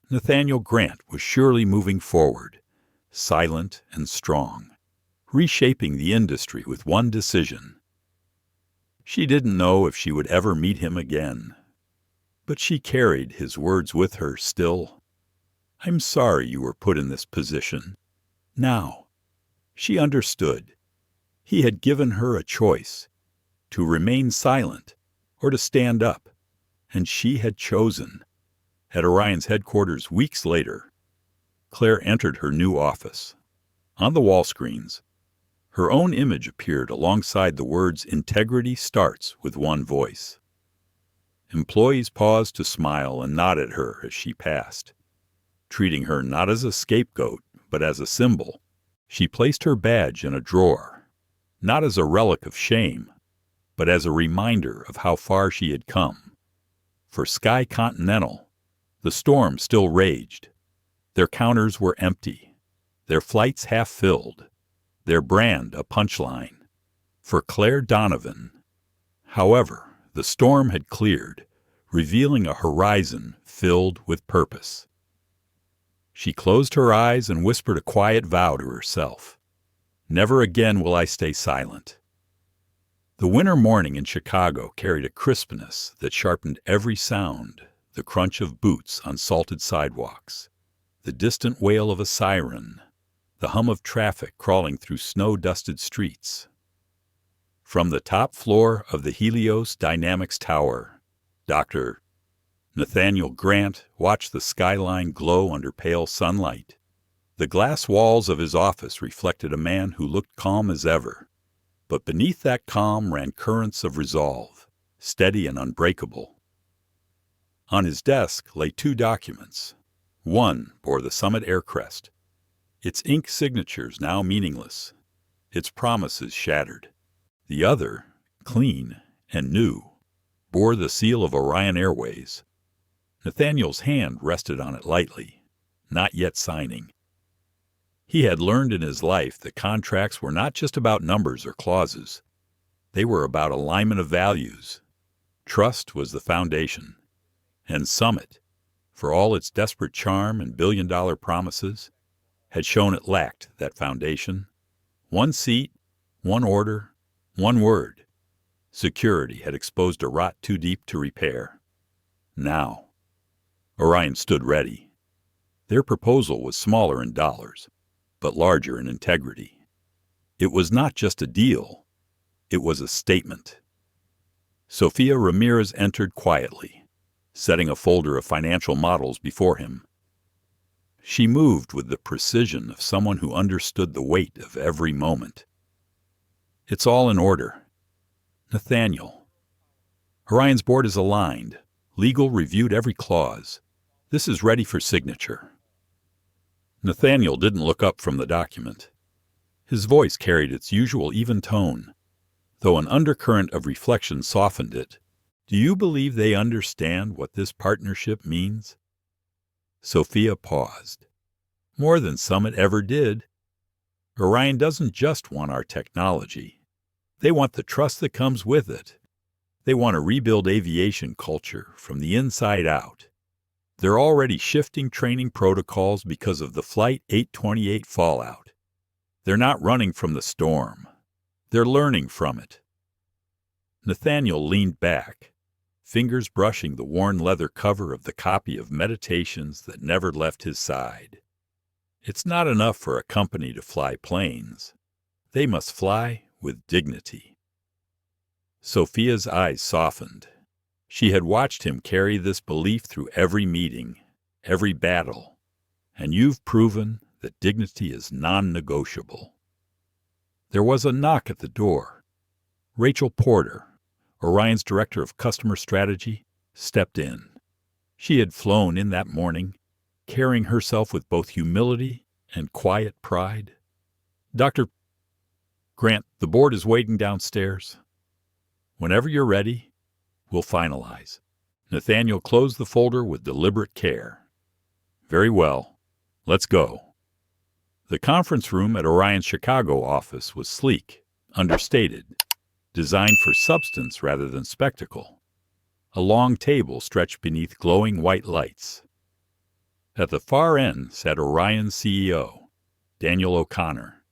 Nathaniel Grant was surely moving forward, silent and strong, reshaping the industry with one decision. She didn't know if she would ever meet him again, but she carried his words with her still. "I'm sorry you were put in this position." Now, she understood. He had given her a choice, to remain silent or to stand up, and she had chosen. At Orion's headquarters weeks later, Claire entered her new office. On the wall screens, her own image appeared alongside the words "Integrity starts with one voice." Employees paused to smile and nod at her as she passed, treating her not as a scapegoat, but as a symbol. She placed her badge in a drawer, not as a relic of shame, but as a reminder of how far she had come. For Sky Continental, the storm still raged. Their counters were empty, their flights half-filled, their brand a punchline. For Claire Donovan, however, the storm had cleared, revealing a horizon filled with purpose. She closed her eyes and whispered a quiet vow to herself. "Never again will I stay silent." The winter morning in Chicago carried a crispness that sharpened every sound: the crunch of boots on salted sidewalks, the distant wail of a siren, the hum of traffic crawling through snow-dusted streets. From the top floor of the Helios Dynamics Tower, Dr. Nathaniel Grant watched the skyline glow under pale sunlight. The glass walls of his office reflected a man who looked calm as ever, but beneath that calm ran currents of resolve, steady and unbreakable. On his desk lay two documents. One bore the Summit Air crest, its ink signatures now meaningless, its promises shattered. The other, clean and new, bore the seal of Orion Airways. Nathaniel's hand rested on it lightly, not yet signing. He had learned in his life that contracts were not just about numbers or clauses. They were about alignment of values. Trust was the foundation. And Summit, for all its desperate charm and billion-dollar promises, had shown it lacked that foundation. One seat, one order, one word. Security had exposed a rot too deep to repair. Now, Orion stood ready. Their proposal was smaller in dollars, but larger in integrity. It was not just a deal. It was a statement. Sophia Ramirez entered quietly, setting a folder of financial models before him. She moved with the precision of someone who understood the weight of every moment. "It's all in order. Nathaniel, Orion's board is aligned. Legal reviewed every clause. This is ready for signature. Nathaniel didn't look up from the document. His voice carried its usual even tone, though an undercurrent of reflection softened it. Do you believe they understand what this partnership means? Sophia paused. More than Summit ever did. Orion doesn't just want our technology. They want the trust that comes with it. They want to rebuild aviation culture from the inside out. They're already shifting training protocols because of the Flight 828 fallout. They're not running from the storm. They're learning from it. Nathaniel leaned back, fingers brushing the worn leather cover of the copy of Meditations that never left his side. It's not enough for a company to fly planes. They must fly with dignity. Sophia's eyes softened. She had watched him carry this belief through every meeting, every battle, and you've proven that dignity is non-negotiable. There was a knock at the door. Rachel Porter, Orion's director of customer strategy, stepped in. She had flown in that morning, carrying herself with both humility and quiet pride. Dr. Grant, the board is waiting downstairs. Whenever you're ready, we'll finalize. Nathaniel closed the folder with deliberate care. Very well. Let's go. The conference room at Orion's Chicago office was sleek, understated, designed for substance rather than spectacle. A long table stretched beneath glowing white lights. At the far end sat Orion's CEO, Daniel O'Connor,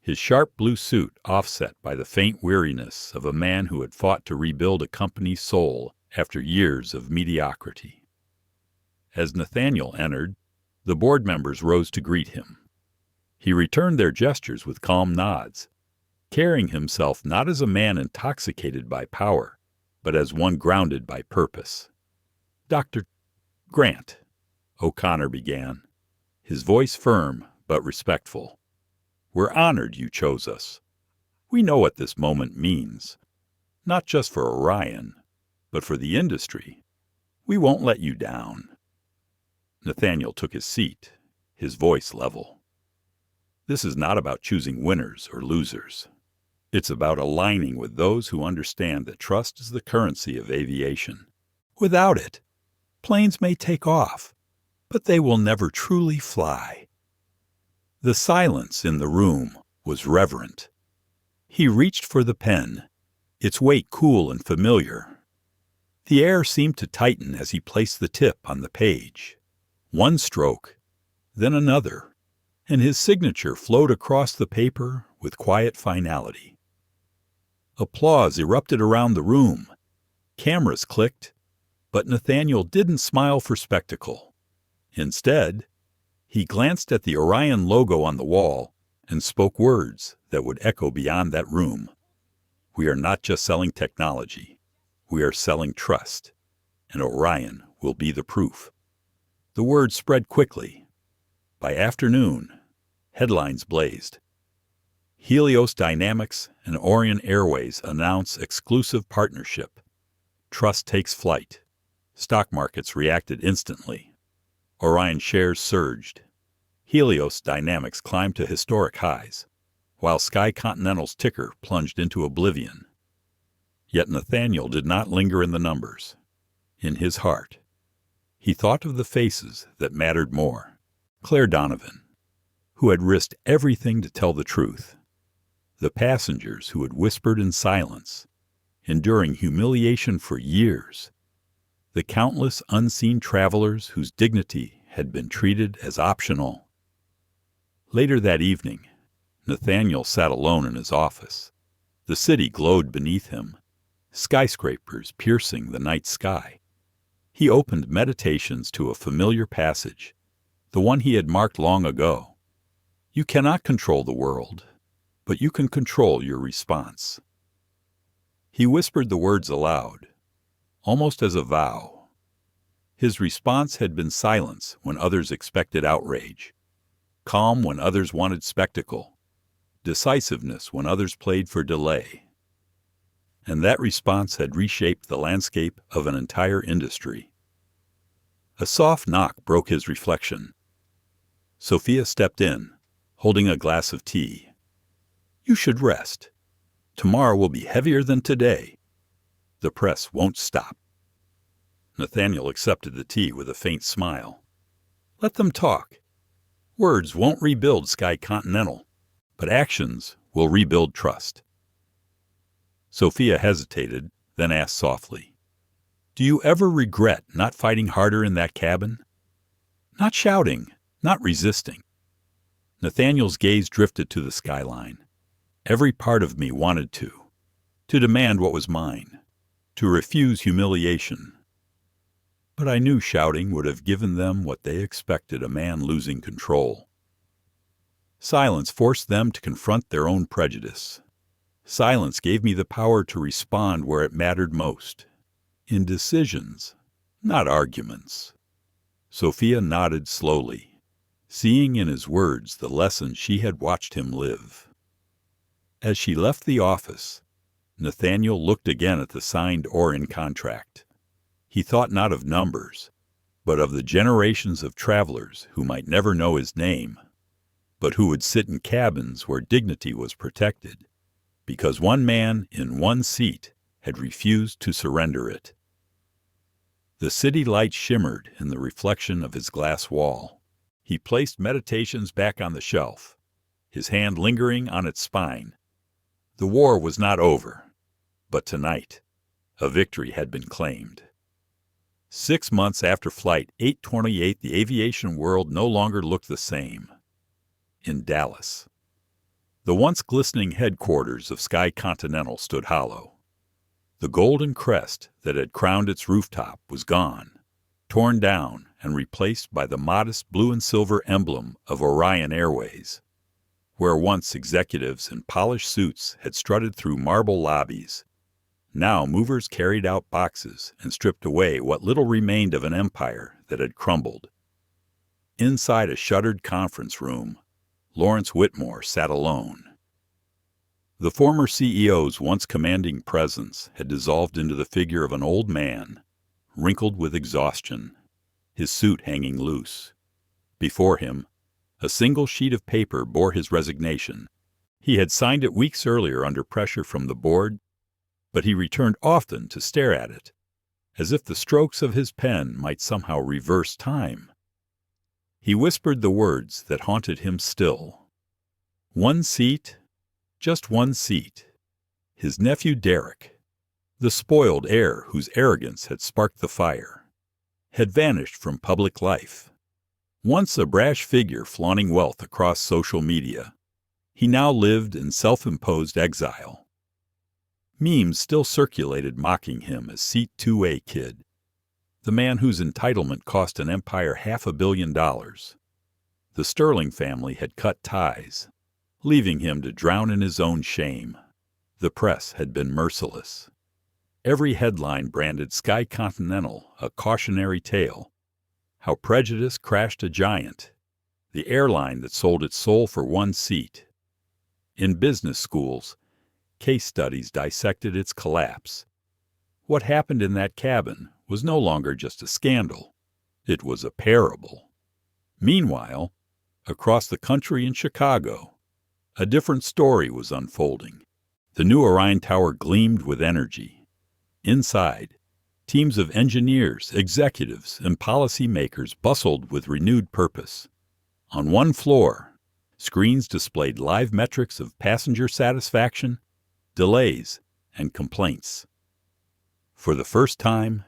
his sharp blue suit offset by the faint weariness of a man who had fought to rebuild a company's soul after years of mediocrity. As Nathaniel entered, the board members rose to greet him. He returned their gestures with calm nods, carrying himself not as a man intoxicated by power, but as one grounded by purpose. Dr. Grant, O'Connor began, his voice firm but respectful. We're honored you chose us. We know what this moment means, not just for Orion, but for the industry. We won't let you down. Nathaniel took his seat, his voice level. This is not about choosing winners or losers. It's about aligning with those who understand that trust is the currency of aviation. Without it, planes may take off, but they will never truly fly. The silence in the room was reverent. He reached for the pen, its weight cool and familiar. The air seemed to tighten as he placed the tip on the page. One stroke, then another, and his signature flowed across the paper with quiet finality. Applause erupted around the room. Cameras clicked, but Nathaniel didn't smile for spectacle. Instead, he glanced at the Orion logo on the wall and spoke words that would echo beyond that room. We are not just selling technology. We are selling trust, and Orion will be the proof. The word spread quickly. By afternoon, headlines blazed. Helios Dynamics and Orion Airways announce exclusive partnership. Trust takes flight. Stock markets reacted instantly. Orion shares surged. Helios Dynamics climbed to historic highs, while Sky Continental's ticker plunged into oblivion. Yet Nathaniel did not linger in the numbers. In his heart, he thought of the faces that mattered more. Claire Donovan, who had risked everything to tell the truth. The passengers who had whispered in silence, enduring humiliation for years. The countless unseen travelers whose dignity had been treated as optional. Later that evening, Nathaniel sat alone in his office. The city glowed beneath him, skyscrapers piercing the night sky. He opened Meditations to a familiar passage, the one he had marked long ago. You cannot control the world, but you can control your response. He whispered the words aloud, almost as a vow. His response had been silence when others expected outrage, calm when others wanted spectacle, decisiveness when others played for delay. and that response had reshaped the landscape of an entire industry. A soft knock broke his reflection. Sophia stepped in, holding a glass of tea. "You should rest. Tomorrow will be heavier than today. The press won't stop." Nathaniel accepted the tea with a faint smile. "Let them talk. Words won't rebuild Sky Continental, but actions will rebuild trust." Sophia hesitated, then asked softly, "Do you ever regret not fighting harder in that cabin? Not shouting, not resisting." Nathaniel's gaze drifted to the skyline. "Every part of me wanted to demand what was mine, to refuse humiliation. But I knew shouting would have given them what they expected, a man losing control. Silence forced them to confront their own prejudice. Silence gave me the power to respond where it mattered most, in decisions, not arguments." Sophia nodded slowly, seeing in his words the lesson she had watched him live. As she left the office, Nathaniel looked again at the signed Orion contract. He thought not of numbers, but of the generations of travelers who might never know his name, but who would sit in cabins where dignity was protected, because one man in one seat had refused to surrender it. The city light shimmered in the reflection of his glass wall. He placed Meditations back on the shelf, his hand lingering on its spine. The war was not over, but tonight, a victory had been claimed. 6 months after Flight 828, the aviation world no longer looked the same. In Dallas, the once glistening headquarters of Sky Continental stood hollow. The golden crest that had crowned its rooftop was gone, torn down and replaced by the modest blue and silver emblem of Orion Airways. Where once executives in polished suits had strutted through marble lobbies, now movers carried out boxes and stripped away what little remained of an empire that had crumbled. Inside a shuttered conference room, Lawrence Whitmore sat alone. The former CEO's once commanding presence had dissolved into the figure of an old man, wrinkled with exhaustion, his suit hanging loose. Before him, a single sheet of paper bore his resignation. He had signed it weeks earlier under pressure from the board, but he returned often to stare at it, as if the strokes of his pen might somehow reverse time. He whispered the words that haunted him still. One seat, just one seat. His nephew Derek, the spoiled heir whose arrogance had sparked the fire, had vanished from public life. Once a brash figure flaunting wealth across social media, he now lived in self-imposed exile. Memes still circulated mocking him as Seat 2A Kid, the man whose entitlement cost an empire $500 million. The Sterling family had cut ties, leaving him to drown in his own shame. The press had been merciless. Every headline branded Sky Continental a cautionary tale, how prejudice crashed a giant, the airline that sold its soul for one seat. In business schools, case studies dissected its collapse. What happened in that cabin was no longer just a scandal. It was a parable. Meanwhile, across the country in Chicago, a different story was unfolding. The new Orion Tower gleamed with energy. Inside, teams of engineers, executives, and policymakers bustled with renewed purpose. On one floor, screens displayed live metrics of passenger satisfaction, delays, and complaints. For the first time,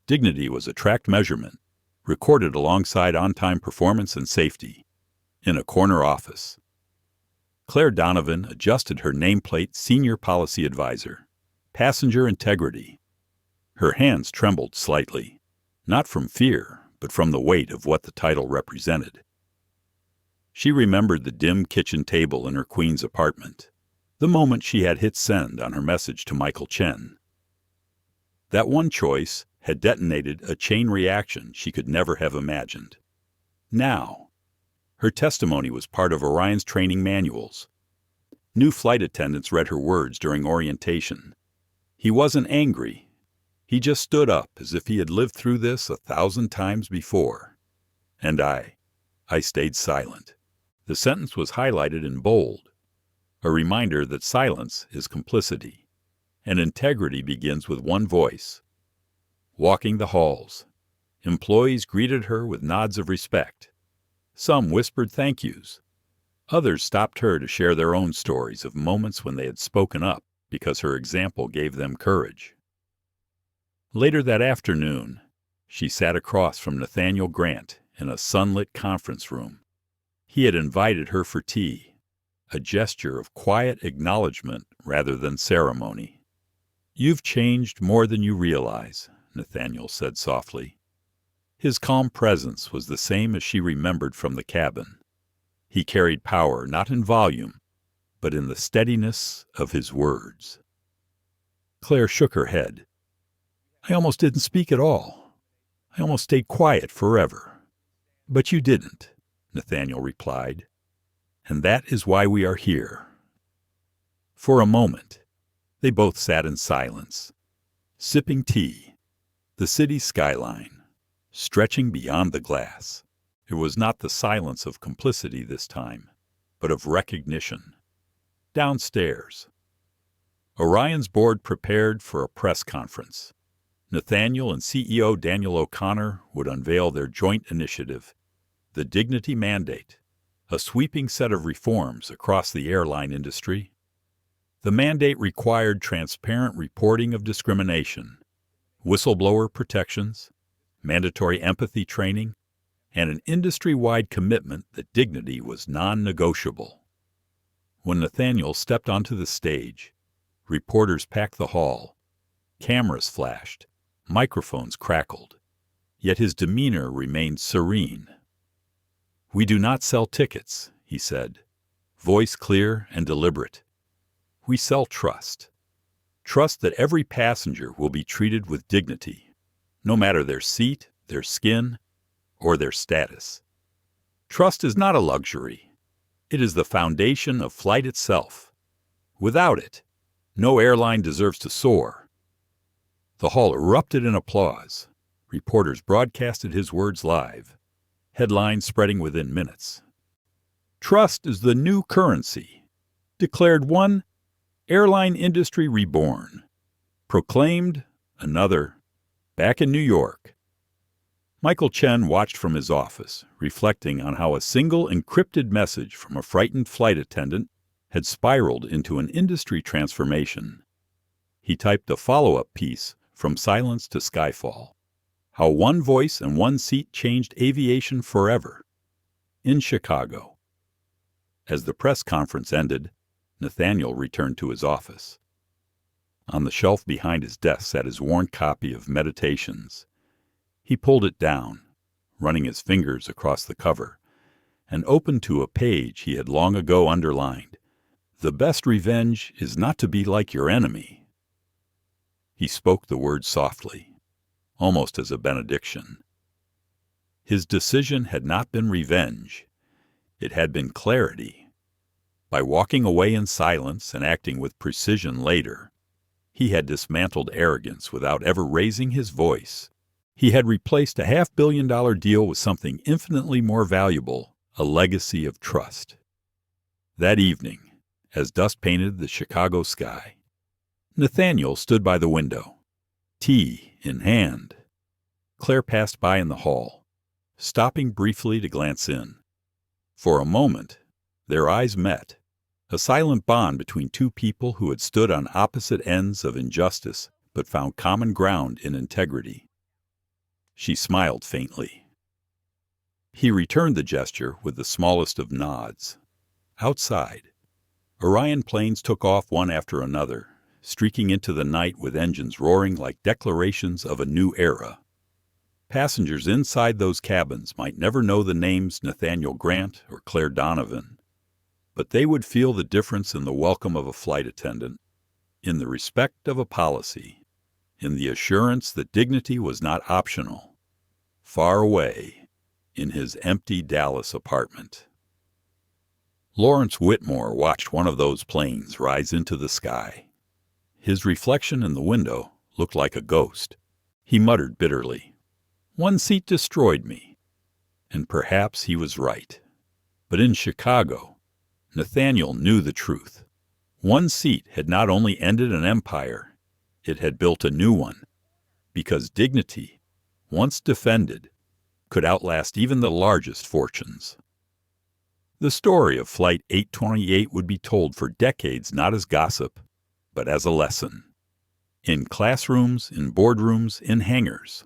dignity was a tracked measurement, recorded alongside on-time performance and safety. In a corner office, Claire Donovan adjusted her nameplate Senior Policy Advisor, Passenger Integrity. Her hands trembled slightly, not from fear, but from the weight of what the title represented. She remembered the dim kitchen table in her Queens apartment, the moment she had hit send on her message to Michael Chen. That one choice had detonated a chain reaction she could never have imagined. Now, her testimony was part of Orion's training manuals. New flight attendants read her words during orientation. He wasn't angry. He just stood up as if he had lived through this 1,000 times before. And I stayed silent. The sentence was highlighted in bold, a reminder that silence is complicity, and integrity begins with one voice. Walking the halls, employees greeted her with nods of respect. Some whispered thank yous. Others stopped her to share their own stories of moments when they had spoken up because her example gave them courage. Later that afternoon, she sat across from Nathaniel Grant in a sunlit conference room. He had invited her for tea, a gesture of quiet acknowledgement rather than ceremony. "You've changed more than you realize," Nathaniel said softly. His calm presence was the same as she remembered from the cabin. He carried power not in volume, but in the steadiness of his words. Claire shook her head. "I almost didn't speak at all. I almost stayed quiet forever." "But you didn't," Nathaniel replied. "And that is why we are here." For a moment, they both sat in silence, sipping tea, the city's skyline, stretching beyond the glass. It was not the silence of complicity this time, but of recognition. Downstairs, Orion's board prepared for a press conference. Nathaniel and CEO Daniel O'Connor would unveil their joint initiative, the Dignity Mandate, a sweeping set of reforms across the airline industry. The mandate required transparent reporting of discrimination, whistleblower protections, mandatory empathy training, and an industry-wide commitment that dignity was non-negotiable. When Nathaniel stepped onto the stage, reporters packed the hall, cameras flashed, microphones crackled, yet his demeanor remained serene. "We do not sell tickets," he said, voice clear and deliberate. "We sell trust. Trust that every passenger will be treated with dignity, no matter their seat, their skin, or their status. Trust is not a luxury. It is the foundation of flight itself. Without it, no airline deserves to soar." The hall erupted in applause. Reporters broadcasted his words live, headlines spreading within minutes. "Trust is the new currency," declared one, "airline industry reborn," proclaimed another, "back in New York." Michael Chen watched from his office, reflecting on how a single encrypted message from a frightened flight attendant had spiraled into an industry transformation. He typed a follow-up piece, From Silence to Skyfall, how one voice and one seat changed aviation forever. In Chicago. As the press conference ended, Nathaniel returned to his office. On the shelf behind his desk sat his worn copy of Meditations. He pulled it down, running his fingers across the cover, and opened to a page he had long ago underlined. "The best revenge is not to be like your enemy." He spoke the words softly, almost as a benediction. His decision had not been revenge. It had been clarity. By walking away in silence and acting with precision later, he had dismantled arrogance without ever raising his voice. He had replaced a $500 million deal with something infinitely more valuable, a legacy of trust. That evening, as dust painted the Chicago sky, Nathaniel stood by the window, tea in hand. Claire passed by in the hall, stopping briefly to glance in. For a moment, their eyes met, a silent bond between two people who had stood on opposite ends of injustice but found common ground in integrity. She smiled faintly. He returned the gesture with the smallest of nods. Outside, Orion planes took off one after another, streaking into the night with engines roaring like declarations of a new era. Passengers inside those cabins might never know the names Nathaniel Grant or Claire Donovan, but they would feel the difference in the welcome of a flight attendant, in the respect of a policy, in the assurance that dignity was not optional. Far away, in his empty Dallas apartment. Lawrence Whitmore watched one of those planes rise into the sky. His reflection in the window looked like a ghost. He muttered bitterly, "One seat destroyed me." And perhaps he was right. But in Chicago, Nathaniel knew the truth. One seat had not only ended an empire, it had built a new one, because dignity, once defended, could outlast even the largest fortunes. The story of Flight 828 would be told for decades not as gossip, but as a lesson. In classrooms, in boardrooms, in hangars.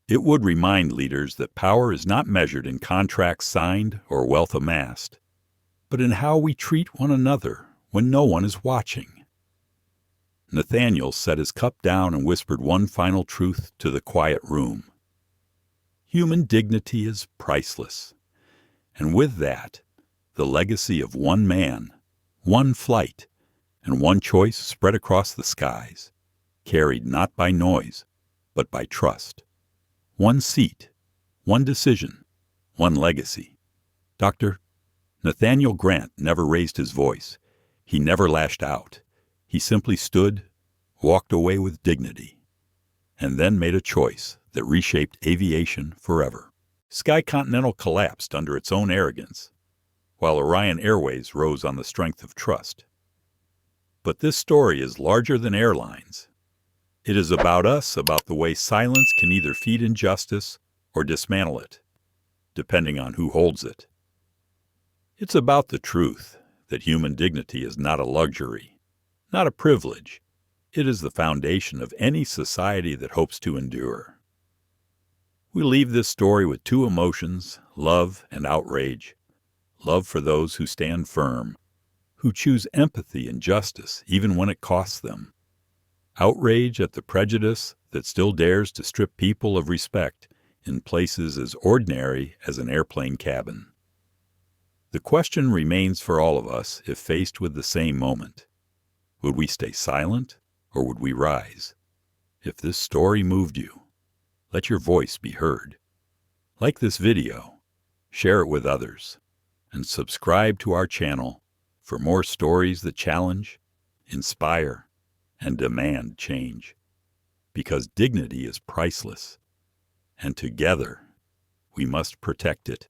It would remind leaders that power is not measured in contracts signed or wealth amassed, but in how we treat one another when no one is watching. Nathaniel set his cup down and whispered one final truth to the quiet room. Human dignity is priceless, and with that, the legacy of one man, one flight, and one choice spread across the skies, carried not by noise, but by trust. One seat, one decision, one legacy. Dr. Nathaniel Grant never raised his voice. He never lashed out. He simply stood, walked away with dignity, and then made a choice that reshaped aviation forever. Sky Continental collapsed under its own arrogance, while Orion Airways rose on the strength of trust. But this story is larger than airlines. It is about us, about the way silence can either feed injustice or dismantle it, depending on who holds it. It's about the truth that human dignity is not a luxury, not a privilege. It is the foundation of any society that hopes to endure. We leave this story with two emotions, love and outrage. Love for those who stand firm, who choose empathy and justice even when it costs them. Outrage at the prejudice that still dares to strip people of respect in places as ordinary as an airplane cabin. The question remains for all of us if faced with the same moment. Would we stay silent or would we rise? If this story moved you, let your voice be heard. Like this video, share it with others, and subscribe to our channel for more stories that challenge, inspire, and demand change. Because dignity is priceless, and together we must protect it.